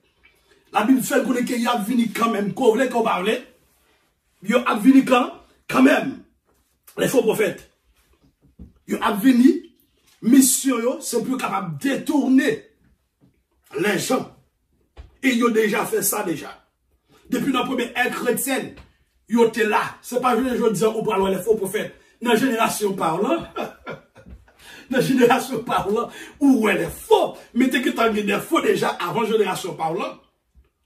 La Bible fait connaître qu'il y a venu quand même. Qu'on voulait qu'on parle. Il y a venu quand même. Les faux prophètes. Il y a venu. Mission, c'est plus capable de détourner les gens. Et ils ont déjà fait ça déjà. Depuis notre première ère chrétienne, ils ont été là. C'est pas juste les gens on parle les faux prophètes. Dans la génération parlant. Dans la génération parlant, où elle est faux, mais t'es que t'as des faux déjà avant la génération parlant.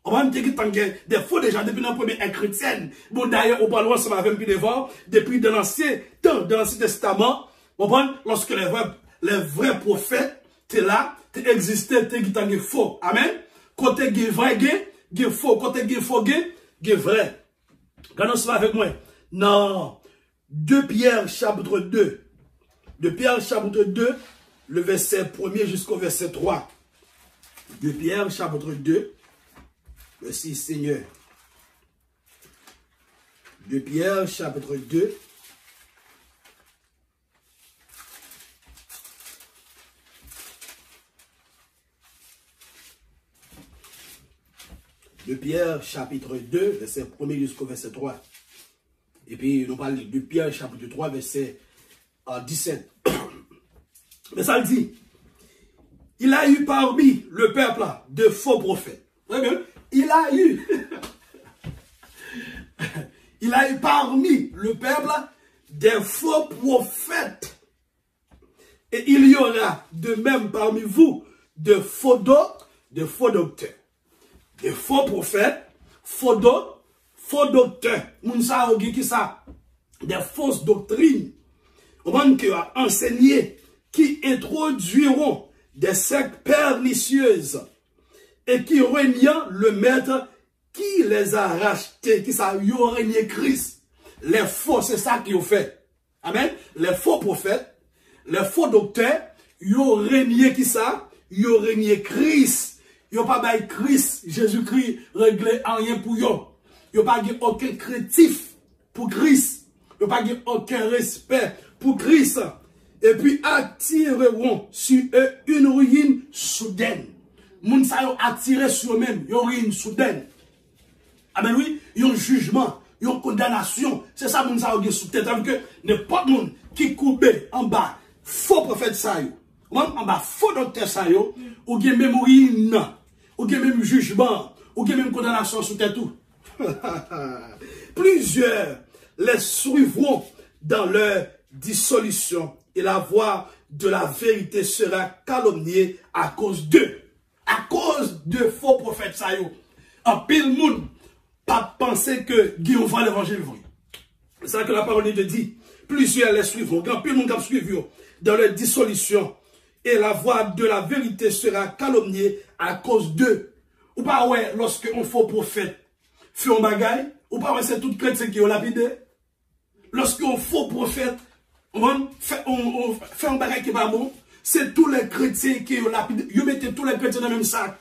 On va dire que t'as des faux déjà depuis la première ère chrétienne. Bon, d'ailleurs, on parle ensemble avec plus devant, depuis de l'Ancien Testament, on parle lorsque les vrais prophètes, t'es là, t'es existé, t'es qui t'as des faux. Amen. Côté qui est vrai, qui est faux. Côté qui est faux, qui est vrai. Regardons cela avec moi. Non. 2 Pierre, chapitre 2. De Pierre, chapitre 2, le verset 1er jusqu'au verset 3. De Pierre, chapitre 2, merci Seigneur. De Pierre, chapitre 2, de Pierre, chapitre 2, verset 1er jusqu'au verset 3. Et puis, on parle de Pierre, chapitre 3, verset 17. Mais ça le dit. Il a eu parmi le peuple de faux prophètes. Très bien. Il a eu. Il a eu parmi le peuple des faux prophètes. Et il y aura de même parmi vous de faux docteurs. Des faux prophètes, faux faux docteurs, moun sa ou qui ça, des fausses doctrines, on va qui a enseigné, qui introduiront des sectes pernicieuses et qui reniant le maître qui les a rachetés, qui ça, y a renié Christ. Les faux, c'est ça qu'ils ont fait. Amen. Les faux prophètes, les faux docteurs, y a renié qui ça, y a renié Christ. Y a pas bail Christ, Jésus-Christ, réglé en rien pour yo. Y a pas aucun créatif pour Christ. Y a pas aucun respect pour Christ. Et puis attireront sur eux une ruine soudaine. Moun sa yo attiré sur eux-mêmes, une ruine soudaine. Amen, oui, un jugement, une condamnation. C'est ça moun sa yo sous tête. Avec que n'importe monde qui coupe en bas, faux prophète sa yo, en bas, faux docteur sa yo, ou gen même ruine, ou gen même jugement, ou gen même condamnation sous tête tout. Plusieurs les suivront dans leur dissolution et la voix de la vérité sera calomniée à cause d'eux. À cause de faux prophètes, ça y est. En pile monde, pas penser que Guillaume va l'évangile vrai. C'est ça que la parole de dit. Plusieurs les suivront. En pile monde qui suivent dans leur dissolution. Et la voix de la vérité sera calomniée à cause d'eux. Ou pas ouais, lorsque un faux prophète fait un bagaille, ou pas ouais, c'est tout chrétien qui ont lapidé. Lorsque un faux prophète on fait un bagaille qui n'est pas bon, c'est tous les chrétiens qui ont lapidé. Ils mettent tous les chrétiens dans le même sac.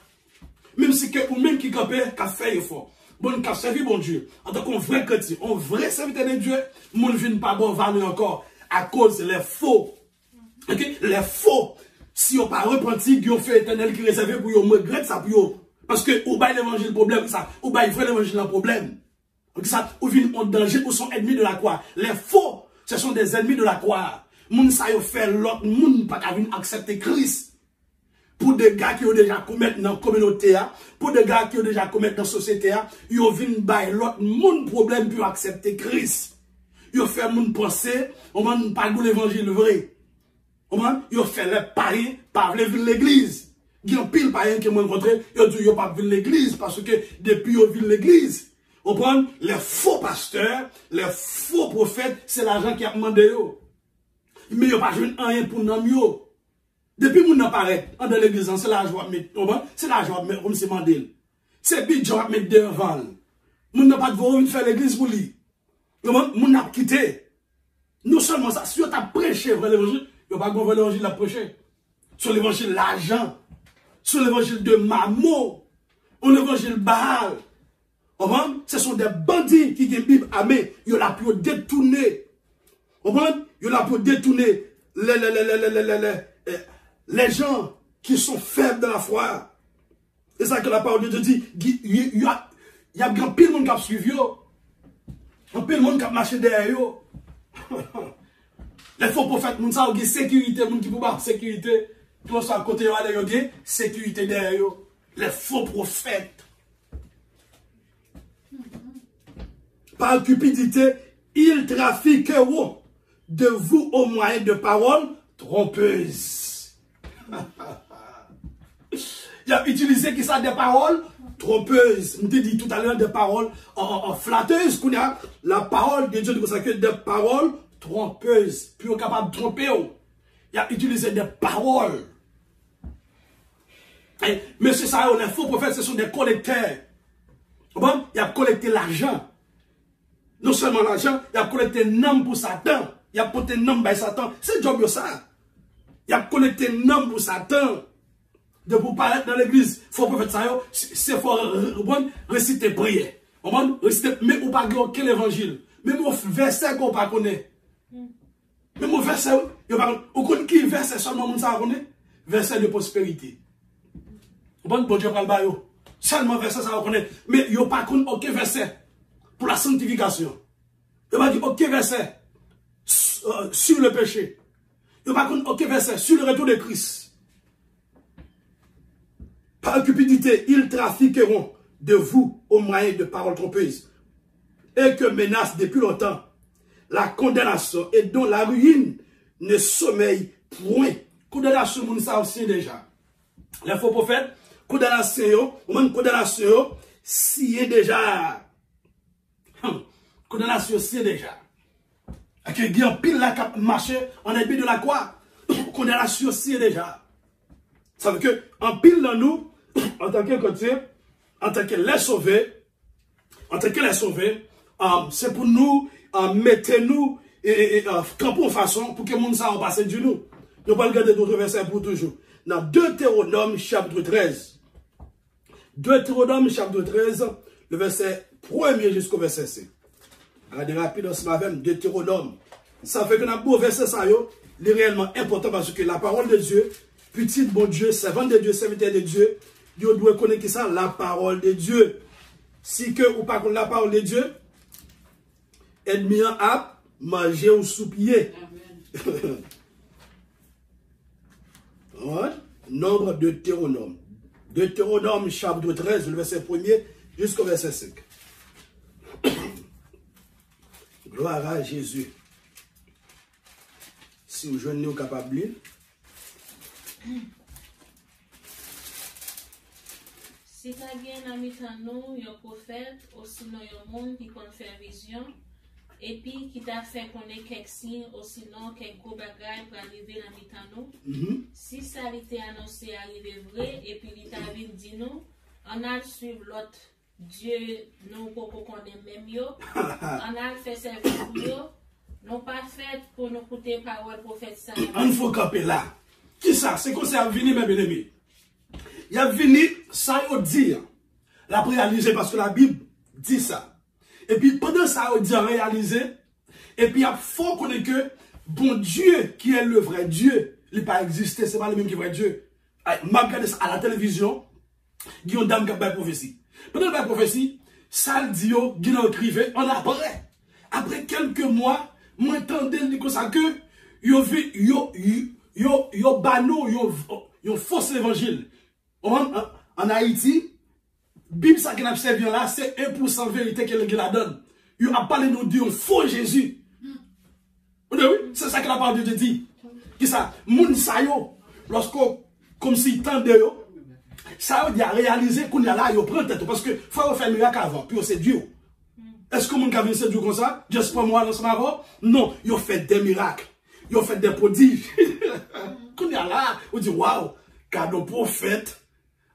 Même si que, ou même qui a fait effort. Bon, qui a servi bon Dieu. En tant qu'un vrai chrétien, un vrai serviteur de Dieu, mon ne vient pas bon valeur encore. À cause des faux. Okay? Les faux. Si on pas repenti, ils ont fait éternel qui est réservé pour eux, on regrette ça pour eux. Parce que, ou bail l'évangile problème, ça. Ou bail vrai l'évangile un problème. Donc ça, ou viennent en danger, ou sont ennemis de la croix. Les faux, ce sont des ennemis de la croix. Moun sa yo fait l'autre moun pas venir accepter Christ. Pour des gars qui ont déjà commis dans la communauté, pour des gars qui ont déjà commis dans la société, ils ont vu l'autre moun problème pour accepter Christ. Ils ont fait moun penser, on va pas l'évangile vrai. Ils ont fait les paris par l'église. Il y a un pile païen qui m'a rencontré, ils ont dit qu'ils n'ont pas vu l'église parce que depuis ils ont vu l'église. On prend les faux pasteurs, les faux prophètes, c'est l'argent qui a demandé. Mais ils n'ont pas joué rien pour nous. Depuis que nous n'apparaît dans l'église, c'est l'argent qui a c'est l'argent qui a comme c'est Mandel. C'est bidjon qui a mis devant. Nous n'avons pas de volonté de faire l'église pour lui. Nous n'avons quitté. Non seulement ça, si on a prêché l'évangile, il n'y a pas de l'évangile à prêcher. Sur l'évangile l'argent, sur l'évangile de Mamo, ou l'évangile Baal. Ce sont des bandits qui ont une Bible amée. Ils ont la pu détourner. Ils ont la pu détourner les gens qui sont faibles dans la foi. C'est ça que la parole de Dieu dit. Il y a un pile de monde qui a suivi. Un pile de monde qui a marché derrière. Les faux prophètes, ils ont sécurité. Les gens qui ont sécurité. Tout ça à côté, ils ont sécurité derrière. Les faux prophètes. Par cupidité, ils trafiqueront de vous au moyen de paroles trompeuses. Il a utilisé qui ça des paroles trompeuses. Je te dis tout à l'heure des paroles flatteuses. La parole de Dieu dit que des paroles trompeuses. Puis on est capable de tromper. Il a utilisé des paroles. Mais c'est ça, les faux prophètes, ce sont des collecteurs. Bon, il a collecté l'argent. Non seulement l'argent, il a collecté un nom pour Satan. Il a porté un nom pour Satan. C'est le job de ça. Il a collecté un nom pour Satan. De pour paraître dans l'église, il faut prophète ça, c'est faut réciter prière. Mais on pas aucun évangile. Même au verset qu'on pas connaît. Même au verset, on connaît qui verset seulement on ça connaît. Verset de prospérité. Bon Dieu parle ba yo. Seulement verset ça on connaît. Mais yo pas connaît aucun verset pour la sanctification. Il va dire aucun verset sur le péché. Il va dire aucun verset sur le retour de Christ. Par cupidité, ils trafiqueront de vous au moyen de paroles trompeuses et que menace depuis longtemps la condamnation et dont la ruine ne sommeille point. Condamnation, nous ça aussi déjà. Les faux prophètes, condamnation, si est déjà. Condamnation, c'est déjà. Et que il y a un pile là qui marche en épée de la croix. Condamnation, c'est déjà. Ça veut que, en pile dans nous, en tant que côté, en tant que les sauvés, c'est pour nous, mettez-nous et campons façon pour que le monde s'en passe du nous. Nous allons regarder d'autres versets pour toujours. Dans Deutéronome chapitre 13. Deutéronome chapitre 13, le verset 1er jusqu'au verset 5. Regardez rapide ce matin, Deutéronome. Ça fait que dans beau verset ça, il est réellement important parce que la parole de Dieu, petit bon Dieu, servant de Dieu, serviteur de Dieu, Dieu doit connaître ça, la parole de Dieu. Si que ou pas connaître la parole de Dieu, ennemi en ap, manger ou soupier. Nombre de Deutéronome. Deutéronome chapitre 13, le verset 1er jusqu'au verset 5. Gloire à Jésus. Si vous jeunes êtes capable de lire. Si tu as un un prophète, ou sinon un monde qui peut faire vision, et puis qui t'a fait connaître quelques signes, ou sinon quelques gros bagages pour arriver dans nous, si ça a été annoncé arriver vrai, et puis il t'a dit nous, on a suivre l'autre Dieu, nous pour qu'on ait même yo, on a fait service pour yo, non pas fait pour nous écouter parole prophète ça. On faut camper là. Qui ça? C'est comme ça a venu, mes bien-aimés. Il a venu, ça il dit. La réaliser parce que la Bible dit ça. Et puis pendant ça, il dit réaliser. Et puis il faut qu'on ait que bon Dieu qui est le vrai Dieu, il n'a pas existé, c'est pas le même qui est vrai Dieu. Je regarde ça à la télévision, il y a une dame qui a une prophétie. Pendant la prophétie, ça le dit, il y a écrivé, on après. Après quelques mois, moi j'entendais comme ça que yo banou, yo fausse évangile. En Haïti, Bible ça qui a servi là, c'est 1% de vérité que la donne. Il a parlé nous d'un faux Jésus. Oui, c'est ça que la parole de Dieu dit. Qui ça? Moun sa yo, lorsque, comme si tendait yo, ça veut dire réaliser qu'on y a là, yo prend tête. Parce que faut faire un miracle avant, puis c'est Dieu. Est-ce que moun ka vient c'est Dieu comme ça? Juste pour moi dans ce matin? Non, yo fait des miracles. Yo fait des prodiges. Qu'on y a là, on dit waouh, cadeau prophète.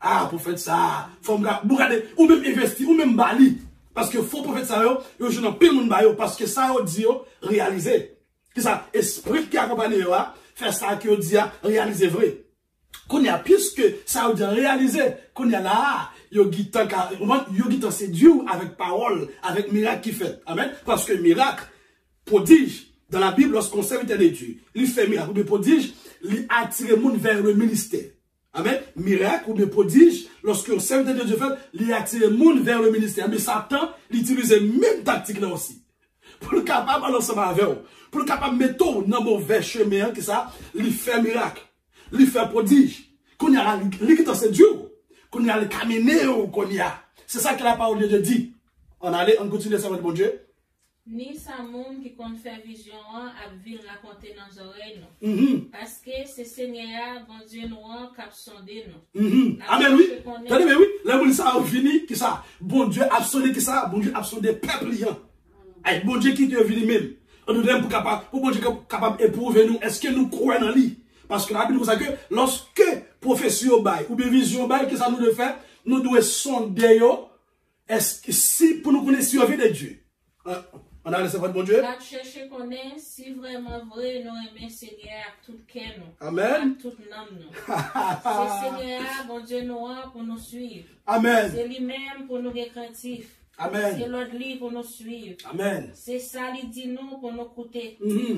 Ah, prophète ça, faut me regarder, ou même investir, ou même bali. Parce que faux prophète ça, yo, je n'en pile moun ba yo, parce que ça, yo dit yo, réaliser. Que ça, esprit qui accompagne yo, faire ça, qui yo dit, réaliser vrai. Qu'on y a, puisque ça, yo dit réaliser, qu'on y a là, yo guitan, c'est Dieu avec parole, avec miracle qui fait. Amen. Parce que miracle, prodige, dans la Bible, lorsqu'on serviteur de Dieu, il fait miracle, ou prodige, il attire moun vers le ministère. Amen. Miracle ou bien prodige, lorsque on serviteur de Dieu fait, il attire le monde vers le ministère. Mais Satan, il utilise même tactique là aussi. Pour le capable balancer avec vous. Pour le capable mettre dans mauvais chemin, que ça, il fait miracle. Il fait prodige. Qu'on y a l'équité c'est Dieu. Qu'on y a le caminé qu'on y a. C'est ça que la parole de Dieu dit. On continue ça avec mon Dieu. Ni sa monde qui compte faire vision à venir raconter dans nos oreilles. Parce que c'est Seigneur, bon Dieu, nous qui a sondé nous. Amen, oui. Attendez, mais oui. Là, vous ça a fini, qui ça? Bon Dieu a sondé, qui ça? Bon Dieu a sondé peuple. Bon Dieu qui est venu même. On nous donne pour bon Dieu capable d'éprouver nous. Est-ce que nous croyons en lui? Parce que la Bible nous dit que lorsque prophétie bail ou bien vision bail, que ça nous doit faire, nous devons sonder. Est-ce que si pour nous connaître la vie de Dieu? On a laissé votre bon Dieu. On chercher qu'on est, si vraiment vrai, nous aimons Seigneur à tout cœur. Amen. À tout nom. C'est Seigneur, bon Dieu, nous pour nous suivre. Amen. C'est lui-même pour nous récréatifs. Amen. C'est l'autre livre pour nous suivre. Amen. C'est ça, il dit nous pour nous écouter.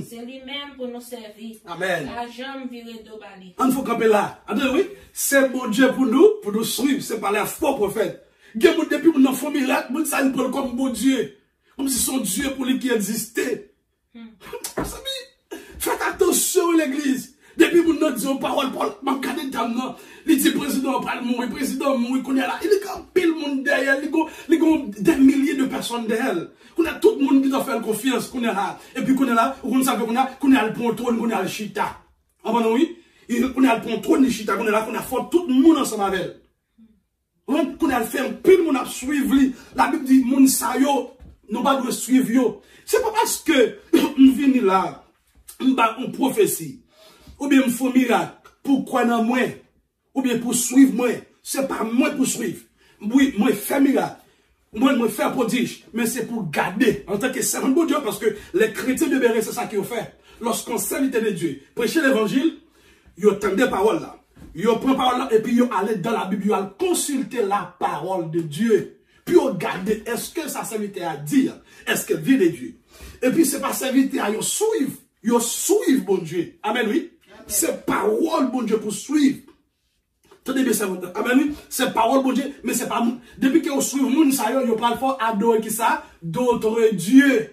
C'est lui-même pour nous servir. Amen. La jambe virée de bali. On faut camper là. Attendez, oui. C'est bon Dieu pour nous suivre. C'est par les faux prophètes. Depuis que nous faisons miracle, nous sommes comme bon Dieu. Comme si son Dieu pour lui qui existait. Faites attention l'église. Depuis que nous disons parole, il dit président mourir, qu'on est là. Il y a pile monde derrière, il y a des milliers de personnes derrière. On a tout le monde qui doit faire confiance, qu'on est là. Et puis qu'on est là, on sait qu'on a le contrôle, qu'on a le chita. Ah bon, oui? On a le contrôle, le chita, qu'on est là, qu'on a fait tout le monde ensemble avec elle. Qu'on a fait un pile, on a suivi. La Bible dit, moun sa yo, nous pas de suivre yo. C'est pas parce que on vient là, on prophétie, ou bien on fait miracle pour croire dans moi, ou bien pour suivre moi. C'est pas moi pour suivre. Oui, moi faire miracle. Moi faire prodige, mais c'est pour garder en tant que servant de Dieu, parce que les chrétiens de Béret, c'est ça qu'ils ont fait. Lorsqu'on serviteur de Dieu, prêcher l'évangile, ils entendent des paroles là. Ils prennent parole là, et puis ils allaient dans la Bible, ils allaient consulter la parole de Dieu. Puis ils regardent, est-ce que ça serviteur à dire, est-ce qu'elle vient de Dieu. Et puis c'est pas serviteur à ils suivent bon Dieu. Amen, oui. C'est parole bon Dieu pour suivre. Tenez bien ça, amen, oui. C'est parole bon Dieu, mais c'est pas nous. Depuis que vous suivez moun sa yo, parle fort adorer qui ça? D'autres dieux.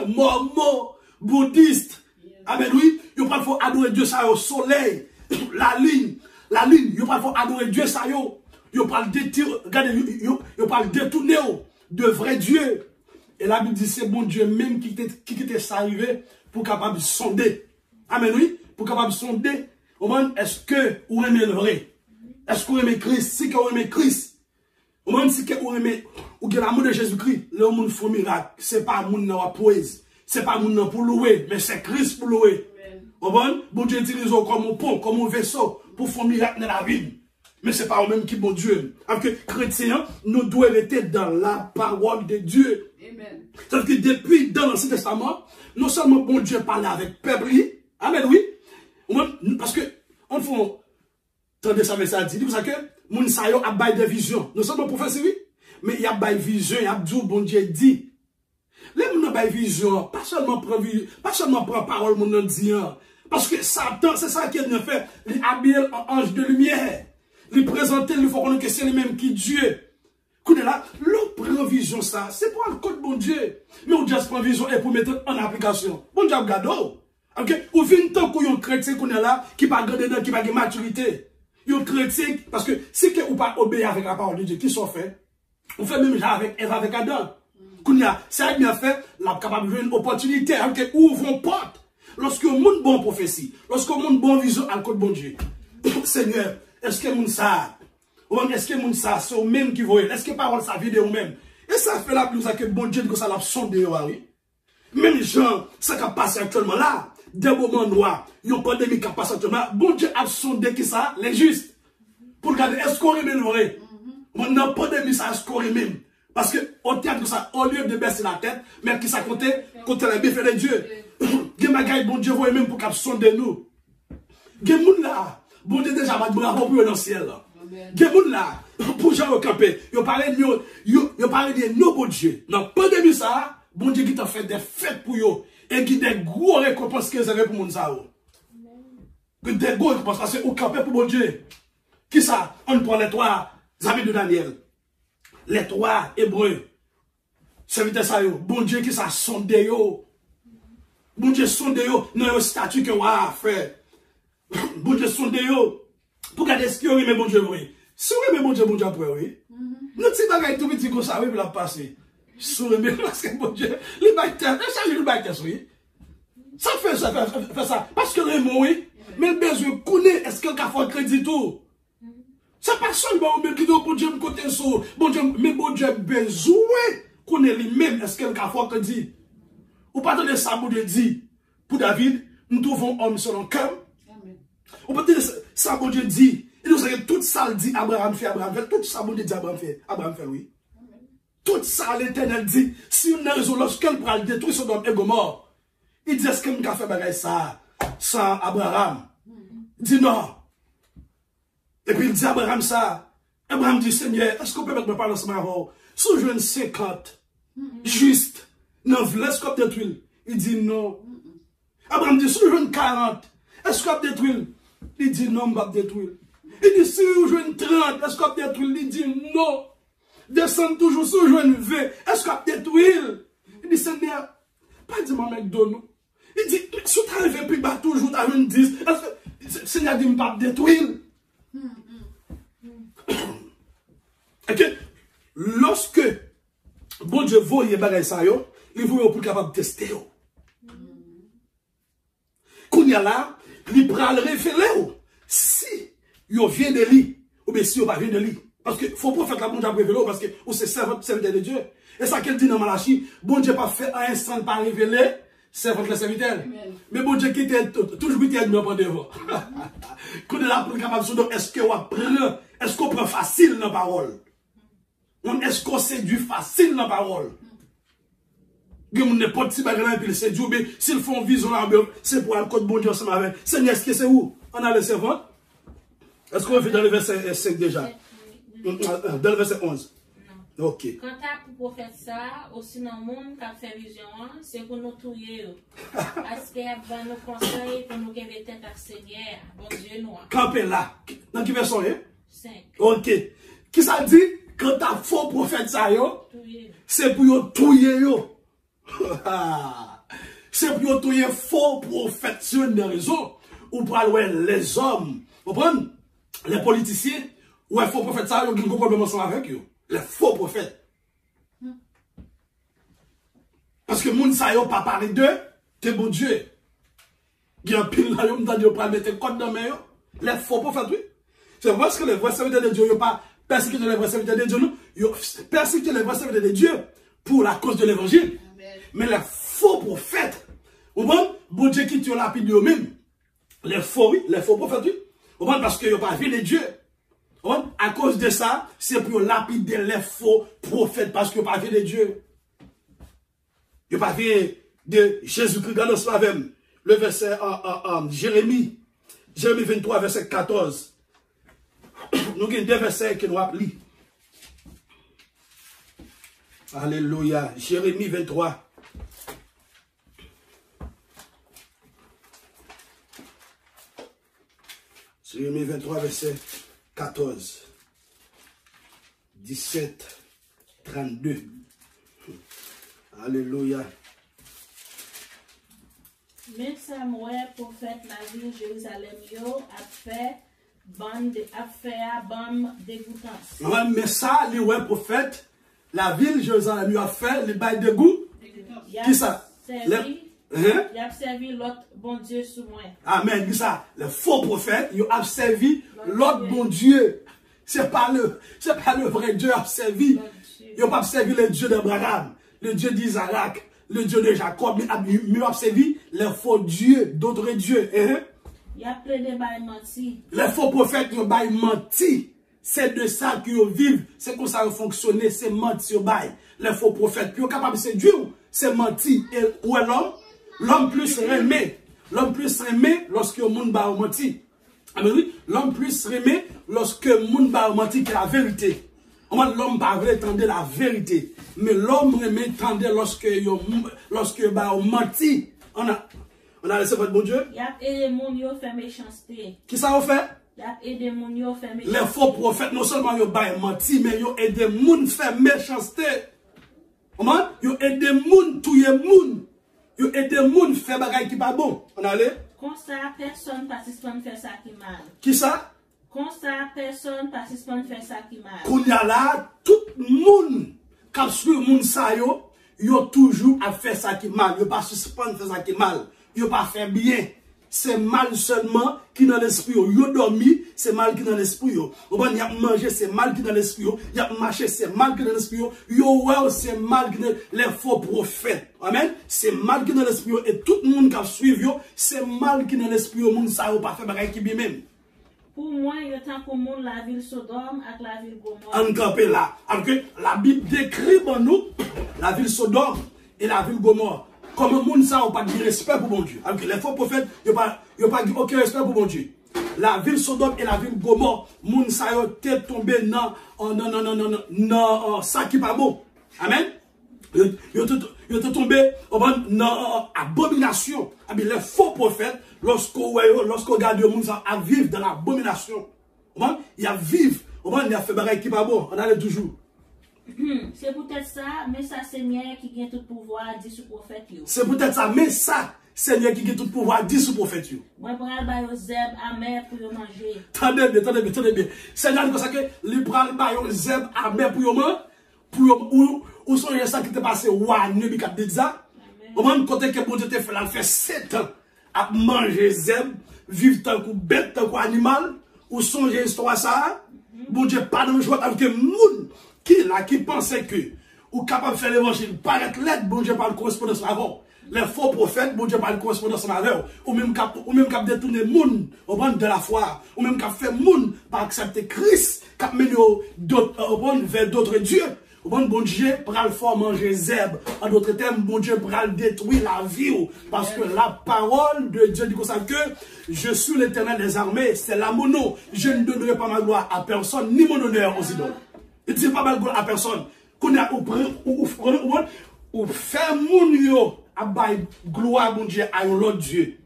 Mormons, bouddhistes. Amen, oui. Vous parle fort adorer Dieu ça yo, soleil, la lune. Vous parle fort adorer Dieu ça yo. Vous parle détourner de vrai Dieu. Et la Bible dit c'est bon Dieu même qui était ça arrivé pour capable de sonder. Amen, oui. Pour capable de sonder. Est-ce que vous aimez le vrai? Est-ce que vous aimez Christ? Si vous aimez Christ, si vous aimez l'amour de Jésus-Christ, le monde fait miracle. Ce n'est pas moun nan poèse. Ce n'est pas moun pour louer, mais c'est Christ pour louer. Bon Dieu utilise comme un pont, comme un vaisseau pour faire miracle dans la vie. Mais ce n'est pas eux-mêmes qui bon Dieu. Alors que chrétiens, nous devons rester dans la parole de Dieu. C'est-à-dire que depuis dans l'Ancien Testament, non seulement bon Dieu parlait avec peuple, amen, oui. Parce que, on fait, attendez ça, mais ça dit, vous savez que, moun sa yo a bail de vision. Nous sommes prophétie, oui, mais il y a bail vision, il y a dit, bon Dieu dit. Les moun a bail vision, pas seulement prendre parole, moun dit, parce que Satan, c'est ça qu'il a fait, il habille en ange de lumière. Il présente, il faut qu'on que c'est le même qui Dieu. Écoutez là, l'autre prend vision ça, c'est pour le code bon Dieu. Mais on juste prend vision et pour mettre en application. Bon Dieu, regarde. Ok, ou vient tant qu'on y a un chrétien qu'on est là, qui pas grand dedans, qui pas de maturité. Il y a un chrétien, parce que si que ou pas obéir avec la parole de Dieu, qui sont faits, on fait même genre avec Eve, avec Adam. Qu'on y a, c'est bien fait, la capable de une opportunité, ok, ouvrons porte. Lorsque le monde bon prophétie, lorsque le monde bon vision à côté bon Dieu. Seigneur, est-ce que moun ça, ou est-ce que moun ça, c'est au même qui voit, est-ce que parole ça vide ou même? Et ça fait la plus que bon Dieu, que ça l'a sondé, oui. Même gens, ça qui passe actuellement là, des moments noirs, il y a une pandémie qui passe actuellement là, bon Dieu a sondé qui ça, les justes. Pour regarder, est-ce qu'on remet le vrai? On n'a pas pandémie, ça, est-ce qu'on remet? Parce que, au théâtre, ça, au lieu de baisser la tête, mais qui ça comptait, contre la bienfait de Dieu. Il y a bon Dieu, voit même pour qu'il sonde nous. Il y a des là, bon Dieu déjà va bravo pour dans le ciel. Il y a des là, pour gens au campé, ils parlent de nos bon Dieu. Dans la pandémie, ça, bon Dieu qui t'a fait des fêtes pour eux. Et qui des gros récompenses qu'ils avaient pour mon sao. Des gros récompenses parce que au campé pour bon Dieu. Qui ça? On prend les trois amis de Daniel. Les trois hébreux. Serviteurs ça yo. Bon Dieu qui ça sonde yo. Bon Dieu sonde yo. Non yo statut que wa fait. Bon Dieu sonde yo. Pour garder ce qu'il y a mais bon Dieu oui. Si vous aimez bon Dieu après oui. Nous petits bagages tout petit comme ça oui pour la passer. Souris mais parce que bon Dieu, les bactéries, ça le bactéries oui. Ça fait ça. Parce que le mot oui, mais le besoin connaît est-ce que quelqu'un fait crédit tout. Ça pas seulement mais qui doit bon Dieu me côté sur bon Dieu mais bon Dieu besoin connaît lui-même est-ce que quelqu'un fait crédit. Ou pas donner ça bon Dieu dit pour David, nous trouvons homme selon cœur. Amen. Ou pas dire ça bon Dieu dit, il nous a tout ça dit Abraham fait, tout ça bon Dieu dit Abraham fait oui. Tout ça, l'Éternel dit, si on a raison, lorsqu'elle prend le détruire son homme et mort, il dit, est-ce qu'elle a fait bagaille ça, sans Abraham? Il dit non. Et puis il dit Abraham ça. Abraham dit, Seigneur, est-ce qu'on peut mettre me parler ensemble avant? Si je veux 50, juste, non, est-ce qu'on peut détruire? Il dit non. Abraham dit, si je veux 40, est-ce qu'on peut détruire? Il dit non, on va détruire. Il dit, si je veux 30, est-ce qu'on peut détruire? Il dit non. Descend toujours sur une V. Est-ce qu'on peut détruire? Il dit, Seigneur, pas dire mon mec donne. Il dit, si tu arrives puis bah toujours, tu as une 10. Est-ce que Seigneur dit, je ne pas détruire? Ok? Lorsque bon Dieu voyait bagay ça yo, il voyait pour capable tester yo. Quand il y a là, il prend le référé si yo vient de lui ou bien si yo pas vient de lui. Parce que faux prophète là, bon Dieu a révélé parce que ou c'est serviteur de Dieu. Et ça qu'elle dit dans Malachie, bon Dieu pas fait un instant pas révéler, servante le serviteur. Mais bon Dieu qui était toujours été admis par devant. Quand on a capable de est-ce qu'on prend facile dans la parole? Est-ce qu'on séduit facile dans la parole? N'importe qui bagage puis c'est Dieu, mais s'ils font vision là, c'est pour le code bon Dieu ensemble avec. Seigneur, est-ce que c'est où? On a le servant? Est-ce qu'on fait dans le verset 5 déjà? Dans le verset 11. Non. Ok. Quand tu pour faire ça, aussi dans le monde qui a fait vision, c'est pour nous touiller. Parce qu'il y a nos conseils pour nous qui tête à Seigneur, bon Dieu nous. Campé là. Dans quel verset? 5. Ok. Qui ça dit? Quand tu as faux prophète ça, c'est pour nous touiller. C'est pour touiller faux prophètes sur une raison. Ou pour aller les hommes, vous comprenez? Les politiciens, ou les faux prophètes, ça, ils ont un problème ensemble avec eux. Les faux prophètes. Parce que les gens ne pas parler d'eux, c'est bon Dieu. Il y a un pile là, ils ont pas mettre le code dans les mains. Les faux prophètes, oui. C'est parce que les vrais serviteurs de Dieu, ils n'ont pas persécuté les vrais serviteurs de Dieu, non. Ils ont persécuté les vrais serviteurs de Dieu pour la cause de l'évangile. Mais les faux prophètes, vous comprenez? Bon Dieu qui tue lapide eux-mêmes. Les faux, oui, les faux prophètes, oui. Vous comprenez? Parce qu'ils n'ont pas vu les dieux. À cause de ça, c'est pour lapider les faux prophètes parce qu'ils n'ont pas vu les dieux. Ils n'ont pas vu de Jésus-Christ dans le le verset Jérémie 23, verset 14. Nous avons deux versets que nous appelons. Alléluia. Jérémie 23. Jérémie 23, verset 14. 17, 32. Alléluia. Mais Samuel, prophète, la ville Jérusalem, a fait bande dégoûtance. Mais ça, les prophètes, la ville Jérusalem a fait les bails de goût. Qui ça? Il a servi l'autre bon Dieu sous moi. Amen. Qui ça? Les faux prophètes, ils ont servi l'autre bon Dieu. C'est pas le vrai Dieu qui a servi. Ils n'ont pas servi le Dieu d'Abraham, le Dieu d'Isaac, le Dieu de Jacob, mais ils ont servi les faux dieux, d'autres dieux. Il y a plein de bails mentis. Les faux prophètes, ils ont bails menti. C'est de ça qu'ils vivent. C'est comme ça qu'ils fonctionnent. C'est menti au bail. Les faux prophètes, puis ils sont capables de séduire. C'est menti. Et où est l'homme? L'homme plus aimé. L'homme plus aimé lorsque le monde va menti. Ah mais oui, l'homme plus aimé lorsque le monde va menti que la vérité. L'homme pas vrai tendre la vérité. Mais l'homme aimé tendre lorsque il va menti. On a laissé votre bon Dieu. Il y a aidé mon Dieu faire méchanceté. Qui ça a fait? Il y a aidé mon Dieu faire méchanceté. Les faux prophètes, non seulement ils ont menti, mais ils ont aidé moun faire méchanceté. Ils ont aidé moun touyer moun. Ils ont aidé moun faire bagay qui pas bon. On a allé? Comme ça, personne participe à faire ça qui mal. Qui ça? Comme ça, personne participe à faire ça qui mal. Qu'on y a là, tout le monde, quand suit moun sa yo, yo toujours à faire ça qui mal. Yo pas suspendre faire ça qui mal. Yo pas faire bien. C'est mal seulement qui dans l'esprit. Yo dormi, c'est mal qui dans l'esprit. Yo y a mangé, c'est mal qui dans l'esprit. Y a marché, c'est mal qui dans l'esprit. Yo ouais, c'est mal qui dans les faux prophètes. Amen. C'est mal qui dans l'esprit. Et tout le monde qui suit yo, c'est mal qui dans l'esprit. Moun sa yo pas faire bagay qui bien même. Pour moi, il y a tant comme la ville Sodome avec la ville Gomorrhe. En campé là. Alors que la Bible décrit pour nous la ville Sodome et la ville Gomorrhe. Comme le monde n'a pas de respect pour mon Dieu. Alors que les faux prophètes, ils n'ont pas dit aucun respect pour mon Dieu. La ville Sodome et la ville Gomorrhe, le monde n'a tombé dans ça qui n'est pas bon. Amen. Ils ont tombé dans l'abomination. Les faux prophètes, lorsqu'on regarde le monde à vivre dans l'abomination, il a vivre, il a fait des choses qui n'est pas bon. On allait toujours. C'est peut-être ça, mais ça, Seigneur qui a tout pouvoir, dit sous prophète. C'est peut-être ça, mais ça, Seigneur qui a tout pouvoir, dit sous prophète. Moi, je vais aller aux zèbres amers pour manger. Attendez bien. Seigneur, c'est pour ça que les prendre aux zèbres amers pour manger. Ou sont les gens qui étaient passés, ouah, ne bi kap dit ça. Au moment côté que bon Dieu te fait 7 ans à manger zèbres, vivre tant que bête, tant que animal, ou songer histoire ça. Bon Dieu, pas dans le joie avec que moun qui pensait que ou capable de faire l'évangile, paraître l'aide, bon Dieu, par correspondance avant. Les faux prophètes, bon Dieu, par correspondance avec eux. Ou même cap détourner moun au bord de la foi. Ou même cap faire moun par accepter Christ, cap mener vers d'autres dieux. Bon Dieu, pour le faire manger zèbre. En d'autres termes, bon Dieu, pour le détruire la vie. Parce que la parole de Dieu dit comme ça que je suis l'Éternel des armées, c'est la mono. Je ne donnerai pas ma gloire à personne, ni mon honneur aux idoles. Il ne dit pas ma gloire à personne. Qu'on a ou faire mon yo à bailler gloire mon Dieu à l'autre Dieu.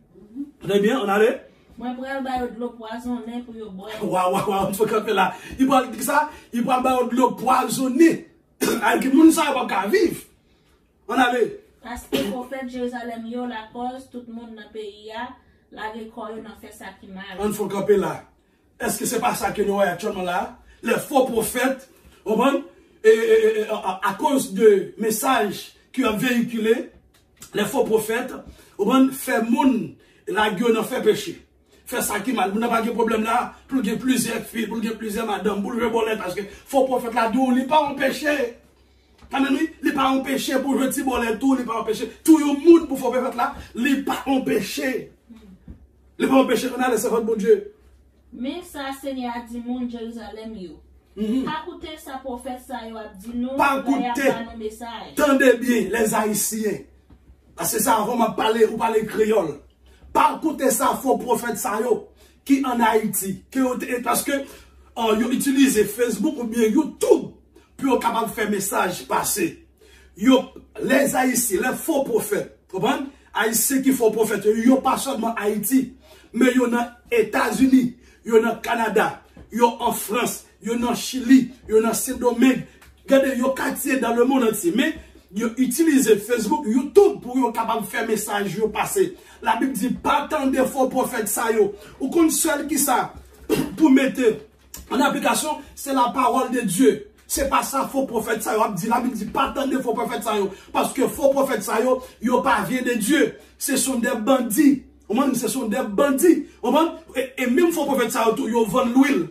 Très bien, on allait? Moi, je vais bailler de l'eau poisonnée pour yo boire. Waouh, il faut camper là. Il va dire ça, il va bailler de l'eau poisonnée. Avec les gens ne pas vivre. On allait. Parce que le prophète Jérusalem, yo la cause, tout le monde dans le pays, la récolte, on fait ça qui mal. On faut camper là. Est-ce que c'est pas ça que nous voyons actuellement là? Les faux prophètes, à cause de messages qui ont véhiculé, les faux prophètes, fait moun, la gueule n'a fait péché. Fait ça qui mal. Vous n'avez pas de problème là, pour qu'il y ait plusieurs filles, pour qu'il y ait plusieurs madames, pour le voler, parce que faux prophète là, il n'est pas empêché. Il n'est pas empêché pour le petit bolet, tout, il n'est pas empêché. Tout le monde pour faux prophète là, il n'est pas empêché. Il n'est pas empêché, on a laissé votre bon Dieu. Mais ça, Seigneur a dit, mon Jérusalem, yo. Pas écouter ça, prophète, ça, yo a dit, non, pas écouter. Tendez bien, les Haïtiens. Parce que ça, avant de parler, ou parler créole. Pas écouter ça, faux prophète, ça, yo, qui en Haïti. Parce que, yo utilisez Facebook ou bien YouTube pour capable de faire message passer. Yo, les Haïtiens, les faux prophètes, comprenez? Haïtiens qui faux prophètes, yo pas seulement Haïti, mais yo dans États-Unis, yo dans Canada, yo en France, yo dans Chili, yo dans Saint-Domingue. Regardez, yo quartier dans le monde entier. Mais yo utilisez Facebook, YouTube pour yo capable de faire message yo passer. La Bible dit pas tant de faux prophètes ça yo. Ou qu'on seul qui ça pour mettre en application, c'est la parole de Dieu. C'est pas ça faux prophète ça yo. La Bible dit pas tant de faux prophètes ça yo parce que faux prophètes ça yo pas vient de Dieu. Ce sont des bandits. Ce sont des bandits. Et même faux prophètes ça yo vendent l'huile.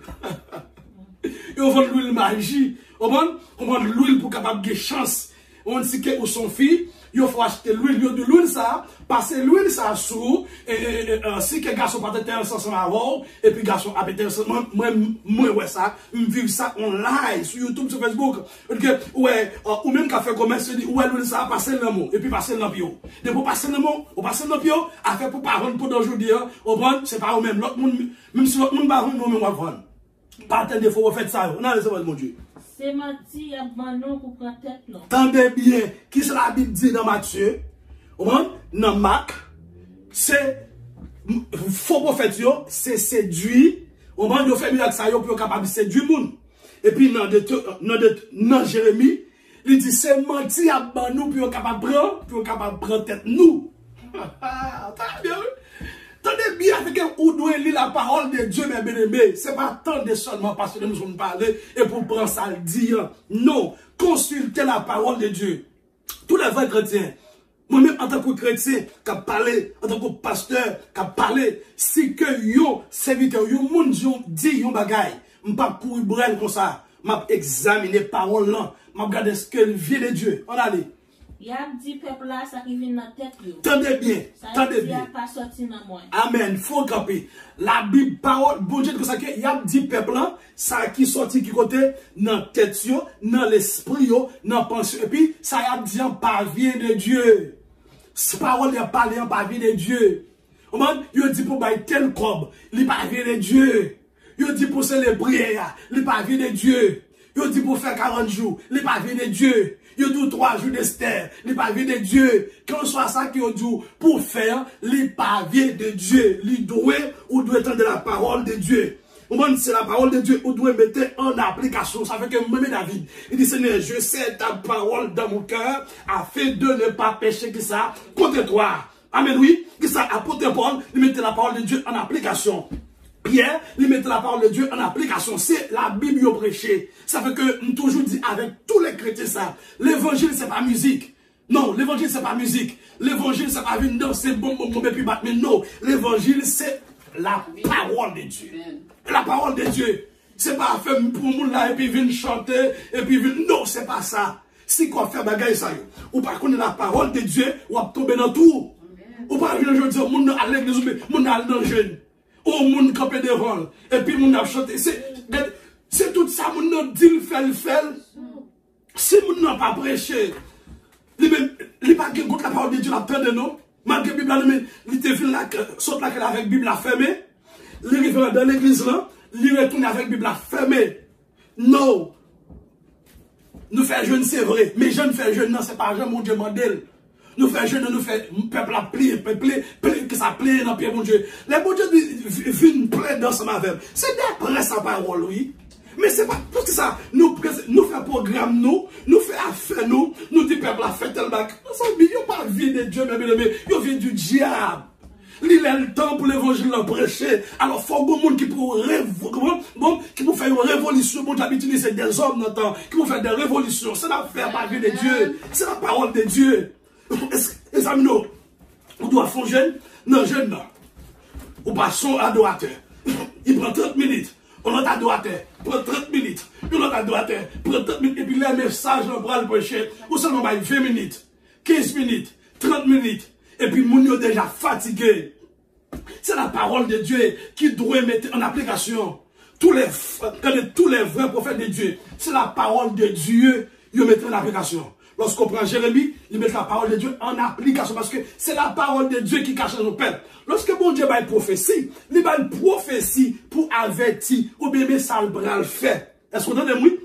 Ils vendent l'huile magie. Ils vendent l'huile pour capable de chance. On dit que son fille, il faut acheter l'huile, de l'huile ça, passer l'huile ça sous, et si que garçon pas intéressant avant, et puis garçon a intéressant, moi ouais ça, me vivre ça en live sur YouTube, sur Facebook, ouais, ou même café commerce, dit ouais l'huile ça, passer le mot, et puis passer le pio. De pour passer le mot, ou passer le pio, à faire pour pas vendre pour d'aujourd'hui, au bon, c'est pas au même, l'autre monde, même si l'autre monde va vendre, nous-mêmes on va vendre. Pas attendre de faux faire ça, on a laissé mon Dieu. C'est menti, à bandon pour prendre tête, non. Tendez bien, qui c'est la Bible dit dans Matthieu, dans Marc, c'est faux prophète, c'est séduit, on fait miracle ça, pour capable de séduire le monde. Et puis dans Jérémie, il dit c'est menti à bandon pour capable de prendre tête nous. Tendez bien. Tendez bien avec où doit lire la parole de Dieu, mes bien-aimés. Ce n'est pas tant de seulement parce que nous allons parler et pour prendre ça le dire. Non, consultez la parole de Dieu. Tous les vrais chrétiens, moi-même en tant que chrétien, qui a parlé, en tant que pasteur, qui a parlé, si que yo, serviteur, yo, moun dit yon bagay, m'pas courir brel comme ça, m'a examiné parole là, m'a regardé ce que vient de Dieu. On allait. Il y a dit peuple là, ça qui vient dans la tête. Tendez bien, tendez bien. Pas sorti dans moi. Amen, faut camper. La Bible, parole, bon Dieu, il y a dit peuple là, ça qui sorti qui côté, dans la tête, dans l'esprit, dans la pensée. Et puis, ça y a dit en parvient de Dieu. Cette parole, il y a parlé en parvient de Dieu. Il dit pour bailler tel cob, il parvient de Dieu. Il dit pour célébrer, il parvient de Dieu. Il dit pour faire 40 jours, il parvient de Dieu. Il dit 3 jours d'Esther, il parvient de Dieu. Quand soit ça qui dit pour faire, il parvient de Dieu. Il doit ou doit entendre la parole de Dieu. C'est la parole de Dieu ou doit mettre en application. Ça fait que même David, il dit Seigneur, je sais ta parole dans mon cœur afin de ne pas pécher que ça contre toi. Amen, oui. Que ça, apôtre Paul, il mettait la parole de Dieu en application. Pierre, il mettait la parole de Dieu en application. C'est la Bible qui prêché. Ça fait que nous toujours dit avec tous les chrétiens ça. L'évangile, c'est pas musique. Non, l'évangile, c'est pas musique. L'évangile, c'est pas venir danser, bon, et puis battre. Mais non, l'évangile, c'est la parole de Dieu. La parole de Dieu. C'est pas fait pour moun là et puis venir chanter et puis venir. Non, c'est pas ça. Si qu'on fait bagaille ça, ou pas connaître la parole de Dieu, ou à tomber dans tout. Ou pas venir dire moun à l'église ou moun à dans jeune. Ou moun camper devant et puis moun a chanter. C'est tout ça moun dit le fait. Si moun n'a pas prêché, il pas contre la parole de Dieu la peur de nous. Malgré Bible là, il te vient là saute là avec Bible la fermée. Il arrive dans l'église là, il retourne avec Bible la fermée. Non. Nous faisons jeûne, c'est vrai. Mais jeûne fait jeûne, non, c'est pas jeûne, mon Dieu, modèle. Nous faisons jeûne, nous faisons peuple à plier, que ça plie dans le pied, mon Dieu. Les bon Dieu viennent plein dans ce matin. C'est d'après sa parole, oui. Mais c'est pas parce que ça, nous faisons programme, nous faisons affaire, nous disons peuple à faire tel bac. Ils n'ont pas vie de Dieu, mais ils viennent du diable. Il a le temps pour l'évangile de prêcher. Alors, il faut que monde qui pour faire une révolution. Bon, d'habitude, c'est des hommes dans le temps qui vont faire des révolutions. C'est l'affaire par vie de Dieu. C'est la parole de Dieu. Les amis, on doit faire jeûne. Non, jeûne, non. On passe adorateur. Il prend 30 minutes. On a adorateur. Prend 30 minutes. On a adorateur. Prend 30 minutes. Et puis, les messages, on prend le prêcher. Ou seulement 20 minutes. 15 minutes. 30 minutes. Et puis, moun yo déjà fatigué. C'est la parole de Dieu qui doit mettre en application. Tous les vrais prophètes de Dieu, c'est la parole de Dieu qu'ils mettent en application. Lorsqu'on prend Jérémie, il met la parole de Dieu en application. Parce que c'est la parole de Dieu qui cache nos peuples. Lorsque bon Dieu va une prophétie, il va une prophétie pour avertir ou bien ça le fait. Est-ce qu'on entend oui?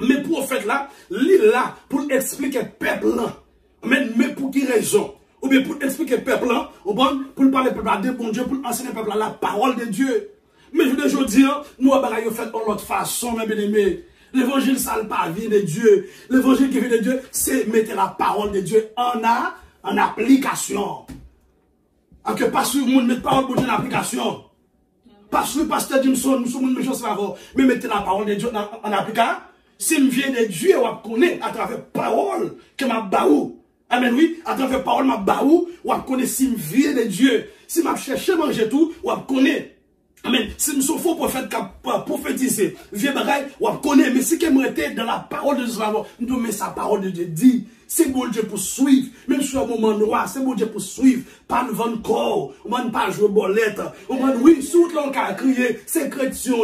Les prophètes là, il est là pour expliquer au peuple là. Mais pour quelle raison? Ou bien pour expliquer au peuple là, pour parler au peuple là, de bon Dieu, pour enseigner au peuple là la parole de Dieu. Mais je veux dire, nous avons fait de l'autre façon, mes bien-aimés. L'évangile, ça n'est pas vie de Dieu. L'évangile qui vient de Dieu, c'est mettre la parole de Dieu en application. Alors que pas sur le monde, mettre la parole de Dieu en application. Pas sur le pasteur Jimson, nous sommes méchants, mais mettez la parole de Dieu en application. Si je viens de Dieu, on connaît à travers la parole que m'a baou. Amen, oui, à travers la parole m'a baou, on connaît si je viens de Dieu. Si je cherche à manger tout, on connaît. Amen. Si nous sommes faux prophètes qui prophétiser, vieux bagaille, on connaît, mais si nous sommes dans la parole de Dieu, nous devons mettre sa parole de Dieu dit. C'est bon Dieu pour suivre, même sur un moment noir, c'est bon Dieu pour suivre, pas nous vendre corps, on ne pas jouer bolette, on va oui, sous l'on a crié, c'est chrétien,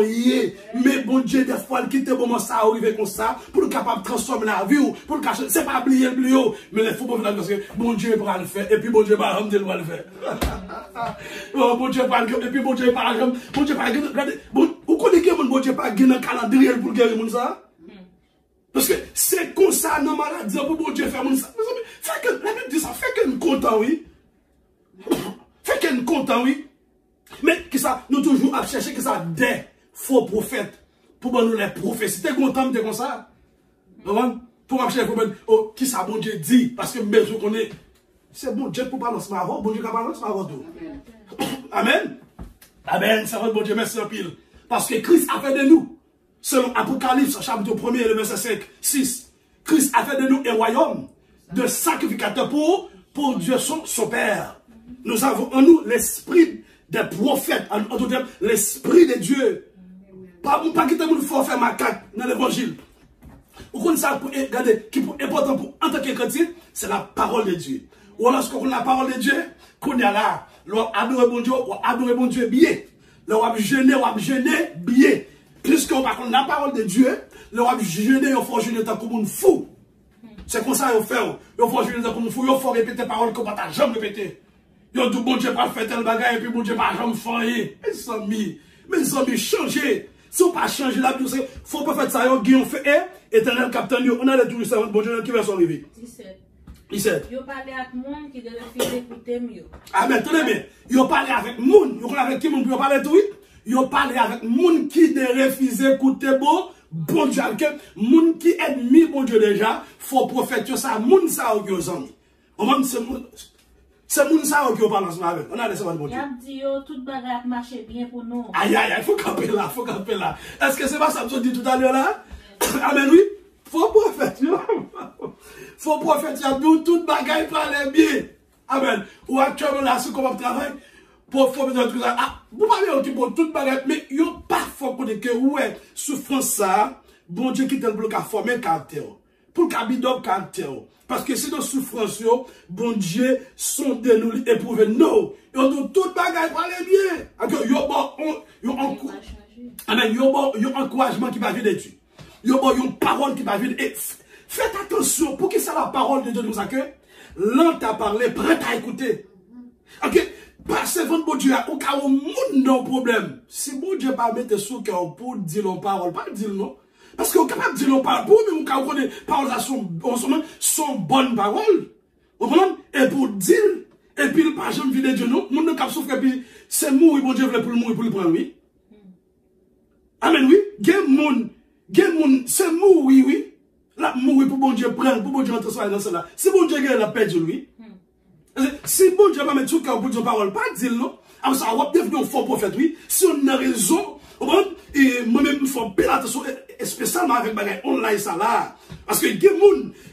mais bon Dieu, des fois, il quitte le moment ça arrive comme ça, pour le capable de transformer la vie, pour le cacher, c'est pas oublier le plus haut, mais il faut pas faire parce que bon Dieu va le faire, et puis bon Dieu va le faire. Bon Dieu va le faire, et puis bon Dieu va le faire, bon Dieu va le faire, vous connaissez que bon Dieu va le calendrier pour guérir ça? Parce que c'est comme ça, non maladie, pour bon Dieu faire ça. Fait que, la Bible dit ça, fait que nous content, oui. Fait que nous content, oui. Mais, que ça, nous toujours à chercher que ça des faux prophètes. Pour nous les prophéties. T'es content, t'es comme ça. Pour chercher, oh, qui ça, bon Dieu dit. Parce que, même si on connaît, c'est bon Dieu pour balancer ma voix, bon Dieu qui balance ma voix tout. Amen. Amen, c'est vrai, bon Dieu, merci en pile. Parce que Christ a fait de nous. Selon Apocalypse, chapitre 1er, le verset 5, 6, Christ a fait de nous un royaume de sacrificateurs pour Dieu son Père. Nous avons en nous l'esprit des prophètes, en d'autres termes, l'esprit de Dieu. Pas quitter nous faut faire macaque dans l'évangile. Vous connaissez ça, regardez, qui est important pour en tant que chrétien, c'est la parole de Dieu. Ou lorsqu'on a la parole de Dieu, qu'on y a là, l'on adore bon Dieu bien. L'on jeûner bien. Puisqu'on va connaître la parole de Dieu, le roi jeûner, il faut jeûner comme un fou. C'est comme ça qu'il fait. Il faut jeûner comme un fou, il faut répéter parole qu'on ne va jamais répéter. Il dit bon Dieu pas faire tel bagage et puis bon Dieu pas jamais faire. Mes amis, changez. Si on ne pas changer la vie, il ne faut pas faire ça. On fait éternel capitaine, on a les touristes, bon Dieu qui va s'arriver. 17. Yo parle avec monde qui refuse d'écouter mieux. Ah mais tenez bien, yo parle avec monde, yo avec qui monde pour parler tout. Yo parle avec moun qui de refuser écouter bon Dieu, moun qui ennemi bon Dieu déjà, faut prophète ça, moun ça ou yo amis. On va c'est moun ça ou yo parle ensemble avec. On a laissé bon Dieu. Y a dit yo tout bagage marche bien pour nous. Aïe faut camper là. Est-ce que c'est pas ça que tu dis tout à l'heure là? Amen oui. Faut prophète y a tout bagage parler bien. Amen. Ou actuellement là ce qu'on va travailler pour faire des trucs, ah, vous parlez qui pour toute bagarre, mais il n'y a pas fort pour dire que, ouais, souffrance ça, bon Dieu qui te bloque à former un caractère. Pour le cabidop caractère. Parce que c'est dans souffrance, bon Dieu, sont de nous éprouver. Non, ils ont toute bagarre pour aller bien. Il y a un encouragement qui va venir de Dieu. Il y a une parole qui va venir. Et faites attention, pour que ça la parole de Dieu nous accueille. Lent à parler, prêt à écouter. Ok? Parce que bon Dieu, au cas où monde n'a problème. Si bon Dieu pas mettre sous le cœur pour dire nos paroles, pas dire non. Parce qu'on est capable de dire nos paroles, pour nous, quand on connaît paroles sont bonnes paroles. Vous comprenez? Et pour dire, et puis le pas jamais vide Dieu, non? Monde ne capable souffrir, et puis c'est mourir, bon Dieu voulait pour le mourir, pour le prendre, oui. Amen, oui. Gen moun, c'est mourir, oui. Là, mourir pour bon Dieu prendre, pour bon Dieu entrer dans cela. Si bon Dieu gagne la paix de lui. Si bon Dieu va mettre tout le cœur pour dire parole, pas dire non. Alors ça va devenir un faux prophète, oui. Si on a raison, et moi-même, il faut faire attention, spécialement avec bagay online ça là. Parce que les gens,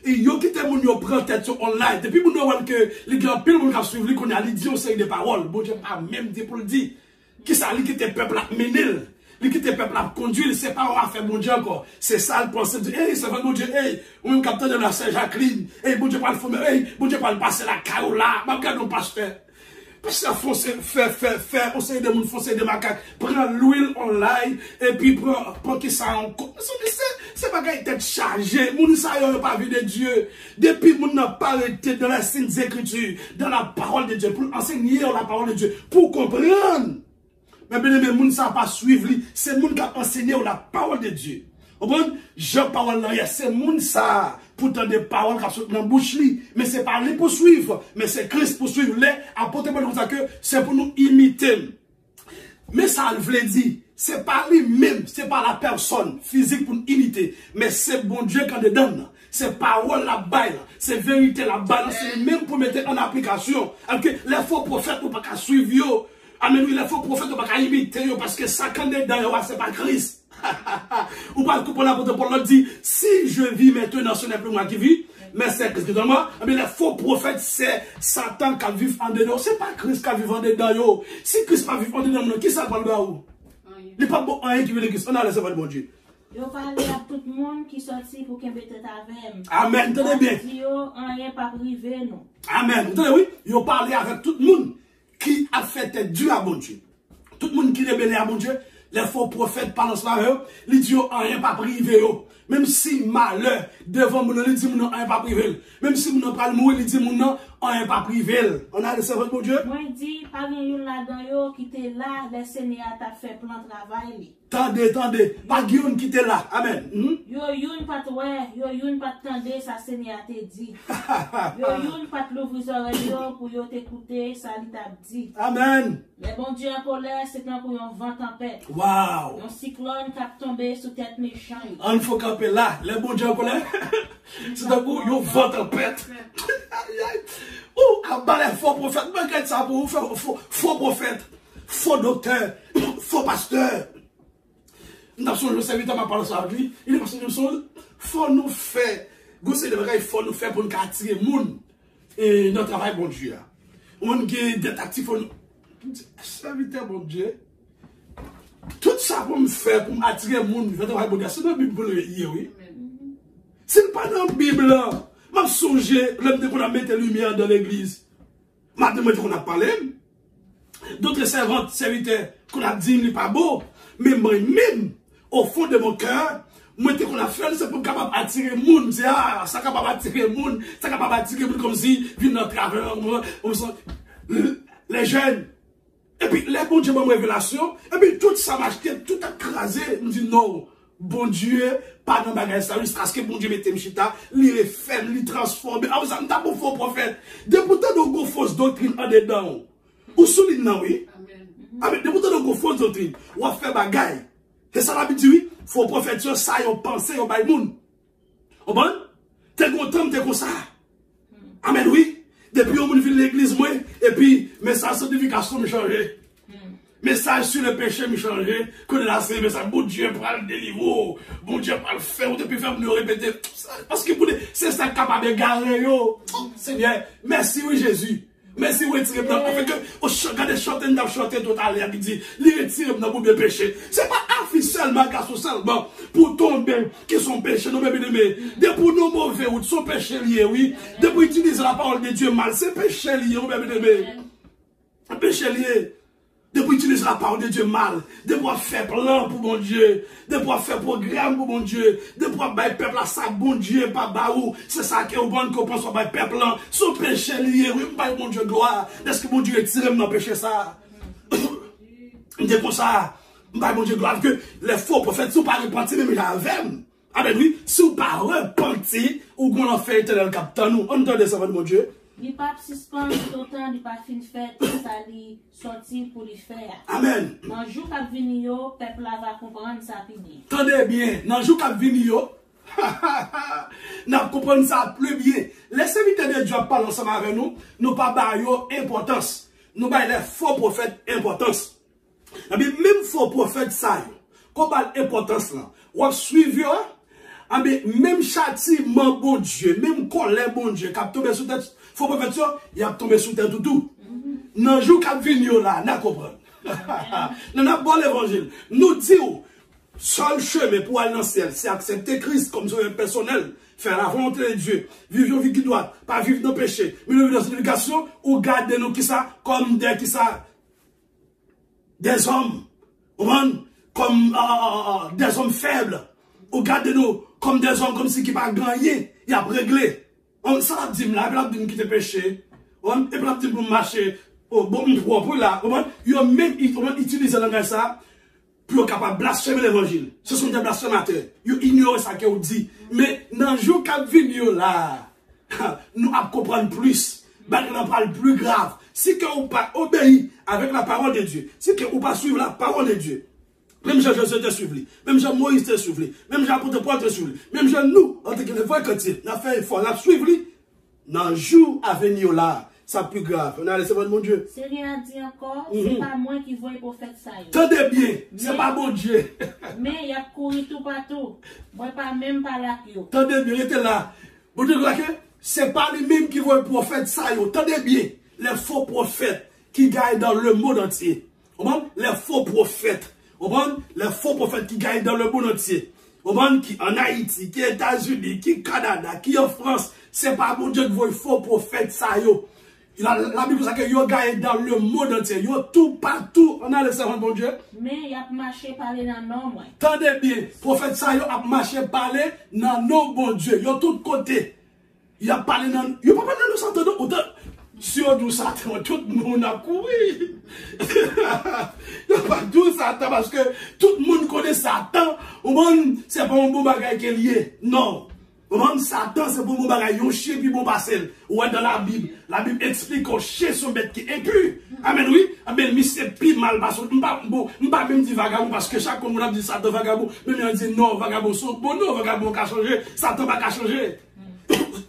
ils qui te moun yo prend tête sur online. Depuis moun yo que les gens pile moun ka suivre, qu'on a dit on sait des paroles. Bon Dieu pas même dit pour le dire. Qui ça li qui te peuple à mener. Li qui te peuple à conduire, c'est pas on va faire bon Dieu encore. C'est ça le pensée de hey, ça va bon Dieu, hey, ou même capitaine de la Saint-Jacqueline, hey, bon Dieu pas le fumer, hey, bon Dieu pas le passer la carola, m'a regarde mon pasteur. Parce que faire, on sait des moun foncer des macaques, prendre l'huile online, et puis prendre qui ça en compte. C'est pas qu'il tête chargé, moun ça yon pas vu de Dieu. Depuis moun n'a pas arrêté dans la Sainte Écriture, dans la parole de Dieu, pour enseigner la parole de Dieu, pour comprendre. Mais bien aimé, moun ça pas suivre, c'est moun qui a enseigné la parole de Dieu. Bon, Jean parole là, c'est moun ça, pourtant des paroles qui sont dans la bouche li, mais c'est pas lui pour suivre, mais c'est Christ pour suivre les apôtres comme ça que c'est pour nous imiter. Mais ça veut dire, c'est pas lui-même, c'est pas la personne physique pour nous imiter, mais c'est bon Dieu qui en donne. C'est parole la baille, c'est vérité la balle, c'est même pour mettre en application. Alors que les faux prophètes ne peuvent pas suivre yo. Amen, oui, les faux prophètes ne peuvent pas imiter yo parce que ça quand est dans c'est pas Christ. Ou pas comprendre l'apôtre Paul dit, si je vis maintenant, ce n'est plus moi qui vis, mais c'est Christ qui est en moi. Mais les faux prophètes, c'est Satan qui vit en dedans. C'est pas Christ qui vit en dedans. Si Christ pas vit en dedans, qui ça parle de où? Il n'y a pas bon rien qui veut de Christ. On a laissé votre bon Dieu. Je parle à tout le monde qui sortit pour qu'il mette avec. Amen, tenez bien. Rien pas privé, non. Amen, tenez oui. Je parle avec tout le monde qui a fait Dieu à bon Dieu. Tout le monde qui rébelle à bon Dieu. Les faux prophètes parlent cela, ils disent rien pas privé. Même si malheur devant mon ils disent mon rien pas privé. Même si mon pas le mourir, ils disent mon rien pas privé. On a laissé votre bon Dieu. Moi dis pas une là-dedans qui était là, les Seigneur t'a fait plan travail. Tendez, pas Guillaume qui était là. Amen. Yo yon pas tendre ça Seigneur t'a dit. Yo yon pas l'ouvrir oreille pour yo t'écouter ça il t'a dit. Amen. Les bon Dieu en colère, c'est quand pour un vent tempête. Wow. Un cyclone qui a tombé sous tête méchant. On faut camper là, les bon Dieu en colère. C'est d'un coup, yo vent tempête. Oh, à bas les faux prophètes, regarde ça pour vous faire faux prophète, faux docteur, faux pasteur. Nous avons le serviteur m'a parlé ça avec lui. Il est passé de son, faut nous faire, gosse de bagaille, faut nous faire pour nous attirer les gens. Et notre travail, bon Dieu. On qui est actif, faut nous. Serviteur, bon Dieu. Tout ça pour me faire, pour m'attirer les gens, je vais travailler, bon Dieu. C'est dans la Bible, oui. C'est pas dans la Bible, là. Je songe, l'homme qu'on a mis la lumière dans l'église. Maintenant, qu'on a parlé. D'autres servantes, serviteurs, qu'on a dit, n'est pas beau. Mais moi-même, au fond de mon cœur, moi, qu'on a fait, c'est pour capable attirer les gens. C'est ah, ça capable attirer les gens. Ça capable attirer les gens comme si, viennent dans le travers, les jeunes. Et puis, les bons dieux m'ont révélation. Et puis, tout ça m'a acheté, tout a crasé. Je me dis, non, bon Dieu, pas dans bagage ça, parce que bon Dieu mette m'chita, li refait, li transforme. Ah, vous avez un bon faux prophète. De pourtant, de fausses doctrines en dedans. Ou solide, non, oui? Amen. De pourtant, de fausses doctrines. Ou a fait bagaille. C'est ça la vie dit, oui? Faux prophète, ça, yon pensé, yon bail moun. Ou bon? T'es content, t'es comme ça. Amen, oui? Depuis, on vient l'église, moi, et puis, message de sanctification me changé. Message sur le péché me changé. Que là, c'est message, bon Dieu, prend le délivrer. Bon Dieu, prend le faire, depuis faire nous répéter. Parce que c'est ça capable de garer, yo. Seigneur, merci, oui, Jésus. Merci, retire dans fait que au chanter chanter tout à l'heure qui dit, il retire dans pour bien pécher. C'est pas officiellement garçon seulement pour tomber qui sont péchés nous même aimés. De pour nos mauvais ou sont péchés liés oui. De pour utiliser la parole de Dieu mal, c'est péché lié nous même aimés. Péché lié. De pour utiliser la parole de Dieu mal, de pour faire plan pour mon Dieu, de pour faire programme pour mon Dieu, de pour bailler peuple à ça, bon Dieu, pas baou, c'est ça qui est au bon qu'on pense au bailler peuple là, son péché lié, oui, bailler mon Dieu gloire, est-ce que mon Dieu retire dans péché ça? C'est pour ça, bailler mon Dieu gloire, que les faux prophètes, si vous ne pas repentir, même j'avais, ah ben oui, si vous ne pas repentir, ou qu'on en fait éternel capitaine, nous, on entend ça, mon Dieu. Il pas suspendre tout le temps, il pas fin fait, ça lui sortir pour lui faire. Amen. Dans le jour qui vient, le peuple va comprendre ça fini. Tendez bien, dans le jour qui vient, nous comprenons ça plus bien. Les serviteurs de Dieu parlent ensemble avec nous, nous pas baillons importance. Nous baillons les faux prophètes importance. Même faux prophètes, ça, qu'on parle importance là, on suivi, même châtiment, bon Dieu, même colère, bon Dieu, qui a tombé sous tête, faux prophète, il a tombé sous tête tout. Dans le jour qui vient là, nous comprenons. Nous avons bon l'évangile. Nous disons, seul chemin pour aller dans le ciel, c'est accepter Christ comme sauveur personnel, faire la volonté de Dieu, vivre une vie qui doit, pas vivre dans le péché, mais vivre dans l'éducation, ou garder nous qui ça, comme des hommes, comme des hommes faibles, ou garder nous comme des hommes comme si qui pas gagné, il a réglé. On ça dit là, il a dit qui te péché, on et puis dit pour marcher au bon propre là, il a même utilisé le langage ça pour capable blasphémer l'évangile. Ce sont des blasphémateurs. Ils ignorent ça qu'on dit. Mais dans le jour qui vient là, nous allons comprendre plus. On en parle plus grave. Si on pas obéir avec la parole de Dieu, si on pas suivre la parole de Dieu, même Jean-Jésus te suivi, même Jean-Moïse te suivi, même Jean-Apôtre Paul te suivi, même Jean-nous, en tant que les voix quantiques, on a fait un effort, on a suivi. Dans le jour à venir là, c'est plus grave. On a laissé votre mon Dieu. C'est rien à dire encore, c'est pas moi qui vois le prophète ça. Tendez bien, c'est pas mon Dieu. Mais il y a couru tout partout. Moi, pas même pas là. Tendez bien, restez là. Vous dites que c'est pas lui-même qui voit le prophète ça. Tendez bien, les faux prophètes qui gagnent dans le monde entier. Les faux prophètes. Les faux prophètes qui gagnent dans le monde entier. Qui en Haïti, qui aux États-Unis, qui au Canada, qui en France. C'est pas mon Dieu qui voit le faux prophète ça. La Bible dit que yo gagne dans le monde entier. Yo tout partout. On a le serment bon Dieu. Mais il a marché parler dans nos moi. Tendez bien. Prophète ça yo a marché parler dans nos bon Dieu. Yo tout côté. Il a parlé dans yo pas parler dans nous autant. Si on dit ça, tout le monde a couru. Yo pas tout ça parce que tout le monde connaît Satan. C'est pas un bon bagage qui est lié. Non. Satan, c'est pour mon bagage, yon chien puis bon passel. Ouais, dans la Bible explique qu'on chien son bête qui est impur. Amen, oui. Amen, mais c'est pire mal parce que m'pas même dit vagabond parce que chaque monde a dit Satan vagabond. Même on dit non, vagabond sont bon, non, vagabond qui a changé. Satan pas qu'à changer.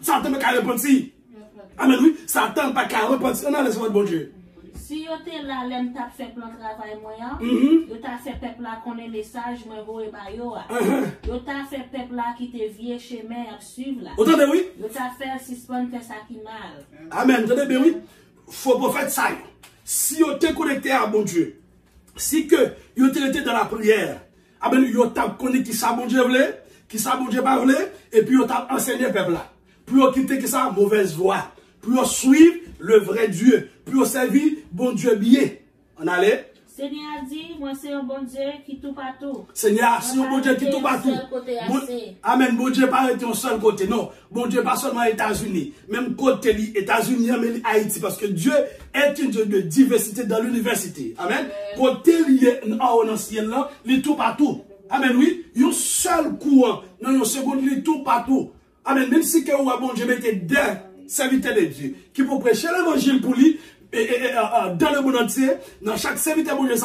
Satan pas qu'à repentir. Amen, oui. Satan pas qu'à repentir. On a laissé votre bon Dieu. Si yo te là, l'aime t'a fait plan travail moyen, yo t'a fait peuple là connaît message, moi voye ba yo. Yo t'a fait peuple là qui te vieux chemin à suivre là. Entendez oui? Yo t'a fait suspendre ça qui mal. Amen. Entendez bien oui? Faut prophète ça. Si yo te connecté à bon Dieu, si que yo te été dans la prière, amen, yo t'a connaît qui ça bon Dieu voulait, qui ça bon Dieu pas voulait, et puis yo t'a enseigné peuple là. Puis yo quitter qui ça mauvaise voie. Puis yo suivre le vrai Dieu. Puis servir bon Dieu bien. On allait? Seigneur dit, moi c'est un bon Dieu qui tout partout. Seigneur, c'est un bon Dieu qui tout partout. Amen. Bon Dieu pas été un seul côté. Non. Bon Dieu pas seulement les États-Unis. Même côté les États-Unis, mais Haïti. Parce que Dieu est un Dieu de diversité dans l'université. Amen. Côté lié en ciel là, il tout partout. Amen. Oui. Il y a un seul courant. Non, un second, il tout partout. Amen. Même si que bon Dieu mettait deux serviteurs de Dieu qui pour prêcher l'évangile pour lui. Dans le monde entier, dans chaque serviteur de Dieu,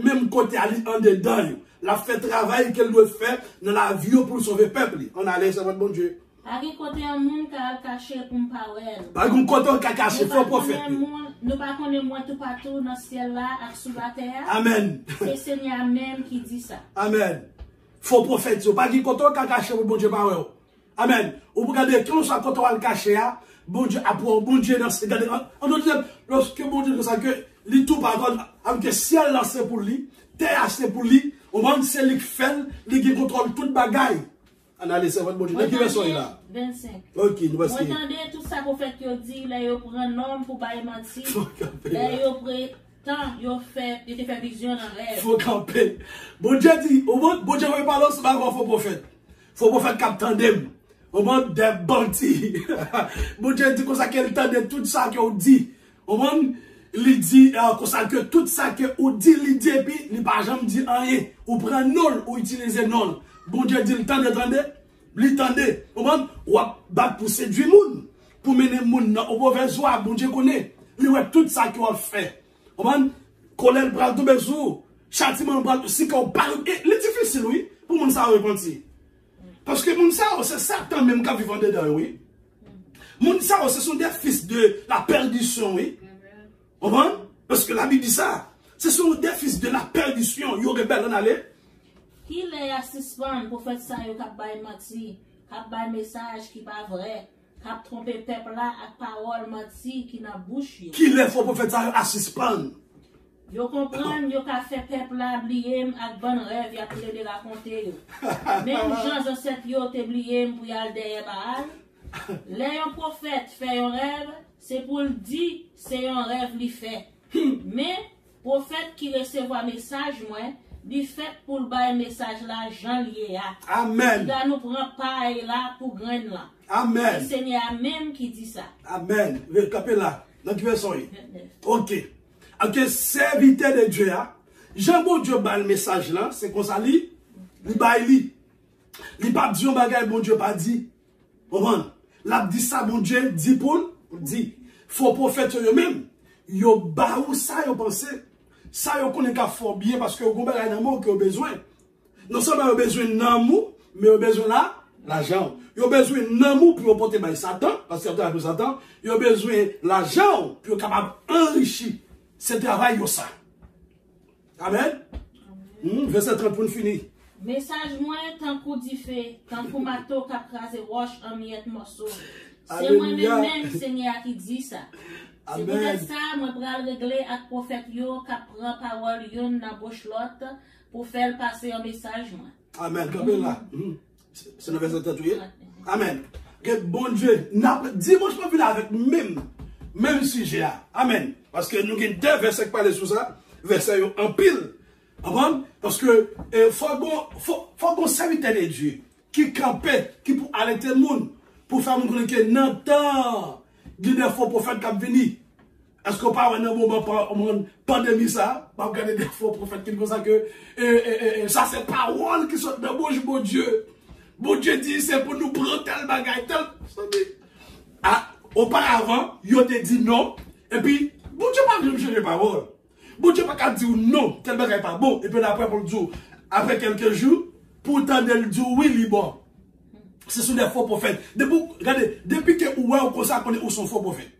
même côté à en dedans, la fait travail qu'elle doit faire dans la vie pour sauver le peuple. On a l'air, c'est votre bon Dieu. Pas de côté un monde qui a caché pour me parler. Pas de côté qui a caché, il faut prophète. Nous ne connaissons pas tout partout dans le ciel là, sous la terre. Amen. C'est le Seigneur même qui dit ça. Amen. Faux prophète, pas de côté qui a caché pour bon Dieu parler. Amen. Ou vous regardez, quand on soit quand on va le cacher, bon Dieu, après, bon Dieu, dans ce cas, on doit dire, lorsque bon Dieu, ça que, lui tout par contre, avec le ciel lancé pour lui, terre c'est pour lui, au moins c'est lui qui fait, lui qui contrôle toute bagaille. Analysez c'est votre bon Dieu. Dans quelle version est là? 25. Ok, nous voici. Entendez tout ça qu'on fait que dit, là, il prend un homme pour pas mentir. Là, il prend temps, il fait vision dans rêve. Faut camper. Bon Dieu dit, au moins, bon Dieu, on va parler, c'est pas un faux prophète. Faux prophète cap tandem. Au moins, des bandits. Bon Dieu dit, comme ça, qu'elle tendait tout ça qu'on dit. Au moins, il dit, comme ça, que tout ça qu'on dit, il dit, et puis, il pas jamais dit rien. Ou prend non, ou utilise non. Bon Dieu dit, il tendait, il tendait. Au moins, ou va pour séduire moun. Pour mener moun, au mauvais joie, bon Dieu connaît. Il ouais tout ça qu'on fait. Au moins, colère bral tomber sur, châtiment bral, si qu'on parle, c'est difficile, oui, pour moun ça repentir. Parce que moun ça, c'est Satan même qui vivant dedans, oui. Moun ça, ce sont des fils de la perdition, oui. Au moins, parce que la Bible dit ça. Ce sont des fils de la perdition. Ils rebelles en aller. Qui les assiste pour faire ça, ils ont menti, ils ont message qui pas vrai, ils ont trompé le peuple là avec parole menti qui n'a bouche. Qui les faut pour faire ça, assiste pas. Ils comprennent, ils ont fait peuple là oublier avec bon rêve, ils ont les raconter. Même gens ancêtres, ils ont oublié pour y aller derrière Baal. Les prophètes fait un rêve, c'est pour le dire, c'est un rêve qu'il fait. Mais, prophète qui recevra un message, moi, il fait pour le bas message là, Jean lié. Amen. Il va nous prendre pareil là pour graine là. Amen. Le Seigneur même qui dit ça. Amen. Capé là, dans quelle version? Ok. Ok, serviteur de Dieu, Jean bon Dieu bat le message là, c'est comme ça, il bat il. Il pas dit un bagage, bon Dieu pas dit. Comment? L'a dit ça, bon Dieu, dit pour dit. Faut prophète eux-mêmes. Yo ba ou ça, yo pensé. Ça, yo connaît qu'à fort bien parce que vous avez un amour que vous avez besoin. Non seulement vous avez besoin d'amour, mais vous avez besoin là, l'argent. Vous avez besoin d'amour pour porter Satan, parce que vous avez Satan. Vous avez besoin de l'argent pour être capable d'enrichir ce travail. Ça. Amen. Verset 30 pour finir. Message moi, tant qu'on dit fait, tant qu'on mato qui a crasé roche en miettes morceaux. C'est moi-même, Seigneur, qui dit ça. C'est peut-être ça, moi, pour régler avec le prophète qui prend parole dans la bouche l'autre pour faire passer un message. Amen. Là. C'est le verset 38. Amen. Que bon Dieu, dis-moi, je peux venir avec même sujet. Amen. Parce que nous avons deux versets qui parlent sur ça. Versets en pile. Amen. Parce que faut qu'on serviteur de Dieu qui campait, qui pour arrêter le monde, pour faire mon que non, il y a des faux prophètes qui viennent. Est-ce qu'on parle d'un moment pandémie ça? Pas regarder des faux prophètes qui disent que ça c'est parole qui sort de bouche de Dieu. Bon Dieu dit c'est pour nous prendre tel bagaille, tel. Auparavant, il a dit non. Et puis, bon Dieu pas dit changer parole. Bon Dieu pas dire non, tel bagaille pas bon. Et puis après pour le dire, après quelques jours, pourtant il dit oui, il est bon. Ce sont des faux prophètes. Regardez, depuis que vous avez où sont faux prophètes.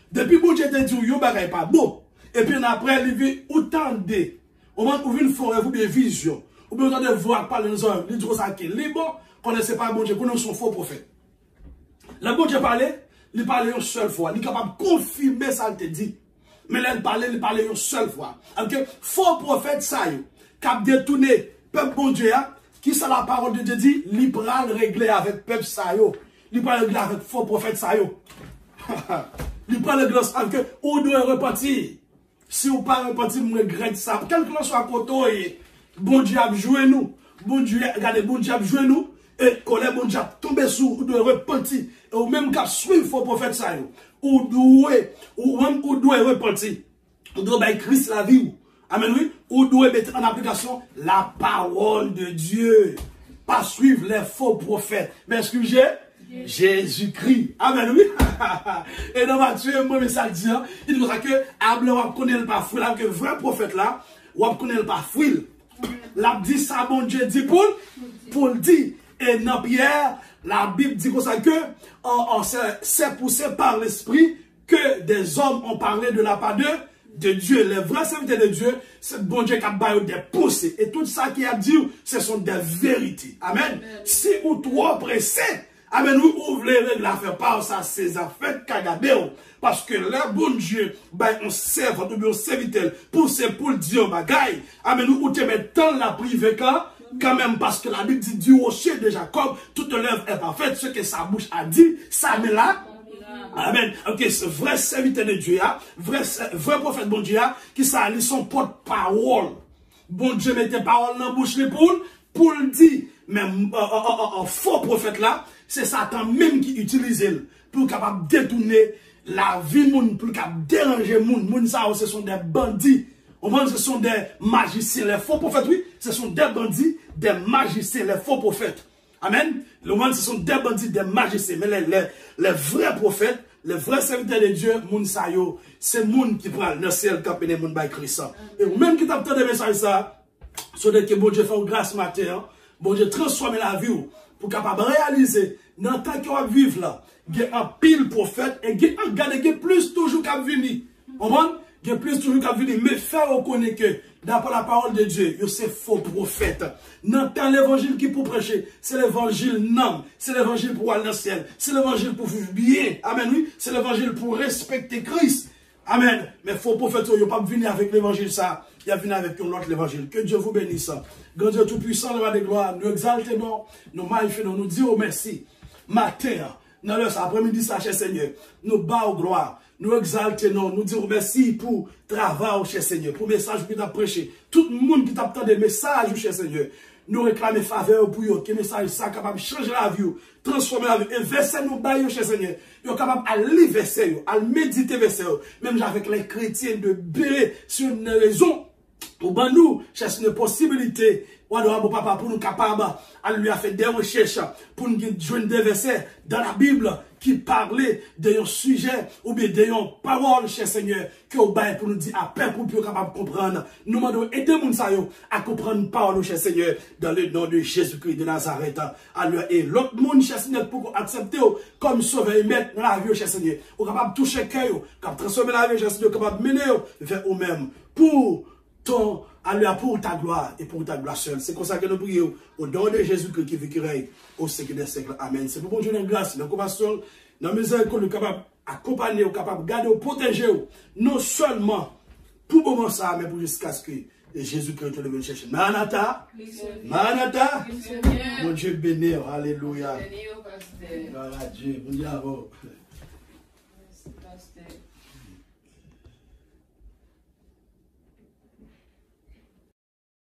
Depuis que vous avez dit que vous n'avez pas bon. Et puis après, il vient autant de. Au moment où vous avez une des visions. Ou bien vous avez voir par les hommes. Il dit que c'est bon. Connaissez pas bon Dieu. Nous sommes faux prophètes. Le bon Dieu parlait. Il parlait une seule fois. Il est capable de confirmer ça qu'il te dit. Mais là, il parlait une seule fois. Donc, faux prophète, ça y est. Cap détourné. Peuple bon Dieu, qui c'est la parole de Dieu dit, il va régler avec peuple Sayo. Il va régler avec faux prophète Sayo. Il va régler avec que on doit repartir. Si on ne pas repartir, on regrette ça. Quel que soit côté, bon Dieu a joué nous. Bon Dieu, regardez, bon Dieu a joué nous. Et colère, bon Dieu a tombé sous, on doit repartir. Et au même cas, suivre faux prophète Sayo. On doit repartir. On doit mettre Christ la vie. Amen, oui. Ou doit mettre en application la parole de Dieu. Pas suivre les faux prophètes. Mais est-ce que j'ai Jésus-Christ. Amen, oui. Et dans Matthieu, un mauvais ça dit, il dit que Able on connaît le pas fouille, là, que vrai prophète là, on connaît le pas fouille. La dit ça, bon Dieu dit pour le dire. Et dans Pierre, la Bible dit comme ça que on s'est poussé par l'esprit que des hommes ont parlé de la part de Dieu. Les vrais serviteurs de Dieu, c'est bon Dieu qui a baillé des poussées. Et tout ça qui a dit, ce sont des vérités. Amen. Si ou trop pressé Amen, nous ouvrons les règles à faire par ça, c'est affaires Kagadeo. Parce que là, bon Dieu, ben, on sert, on serviteur, pour dire bagaille. Amen, nous, te mettre dans la privée quand même, parce que la Bible dit du rocher de Jacob, toute l'œuvre est parfaite, ce que sa bouche a dit, ça met là. Amen. Ok, c'est vrai serviteur de Dieu, vrai prophète bon Dieu, qui ça, ils sont porte-parole. Bon Dieu mettait parole dans la bouche pour le dire. Mais un faux prophète là, c'est Satan même qui utilise pour capable détourner la vie moun, pour capable déranger moun. Moun ça, ce sont des bandits. Ce sont des magiciens. Les faux prophètes, oui, ce sont des bandits, des magiciens, les faux prophètes. Amen. Ce sont des bandits, des magiciens. Mais les vrais prophètes, les vrais serviteurs de Dieu, moun sa yo, c'est moun qui prend le ciel quand il y a moun by Christ. Et même qui t'entend des messages ça, sur que bon Dieu fait grâce matin, bon Dieu transforme la vie pour capable réaliser dans le temps qu'on va vivre là, il y a un pile prophète et il y a plus toujours qu'à venir. Il y a plus toujours qu'à venir. Mais faire reconnaître que d'après la parole de Dieu, c'est faux prophète. Dans l'évangile qui pour prêcher, c'est l'évangile non, c'est l'évangile pour aller dans le ciel, c'est l'évangile pour vivre bien. Amen, oui, c'est l'évangile pour respecter Christ. Amen. Mais faux prophète, il n'y a pas venir avec l'évangile ça. Il y a venir avec l'autre l'évangile. Que Dieu vous bénisse. Grand Dieu Tout-Puissant, le roi de gloire, nous exaltons, nous magnifions, nous disons merci. Matin, dans l'après-midi, ça, cher Seigneur, nous bas au gloire, nous exaltons, nous disons merci pour le travail, cher Seigneur, pour le message que tu as prêché. Tout le monde qui t'a des messages, cher Seigneur, nous réclamons faveur pour eux, que le message ça capable de changer la vie, transformer la vie, et verser nous bailler, cher Seigneur. Ils sont capables de lire verset, à méditer verset, même avec les chrétiens de bérer sur une raison. Pour nous, chercher une possibilité, papa, pour nous capables, à lui faire des recherches, pour nous joindre des versets dans la Bible qui parlaient d'un sujet ou bien d'une parole, cher Seigneur, que au bail pour nous dire à peine pour nous capable de comprendre. Nous demandons aider nous à comprendre une parole, cher Seigneur, dans le nom de Jésus-Christ de Nazareth. Et l'autre monde, cher Seigneur, pour accepter comme sauveur et maître dans la vie, cher Seigneur, ou capable de toucher le cœur, capable de transformer la vie, cher Seigneur, capable de mener vers eux-mêmes. Pour pour ta gloire et pour ta gloire seule. C'est comme ça que nous prions au nom de Jésus-Christ qui vit qui règne au siècle des siècles. Amen. C'est pour bon Dieu de grâce, de compassion, dans la misère que nous sommes capables d'accompagner, capables de garder, de protéger, non seulement pour le moment ça, mais pour jusqu'à ce que Jésus-Christ te chercher. Maranatha, Maranatha, mon Dieu béni, alléluia. Gloire à Dieu, bon Dieu.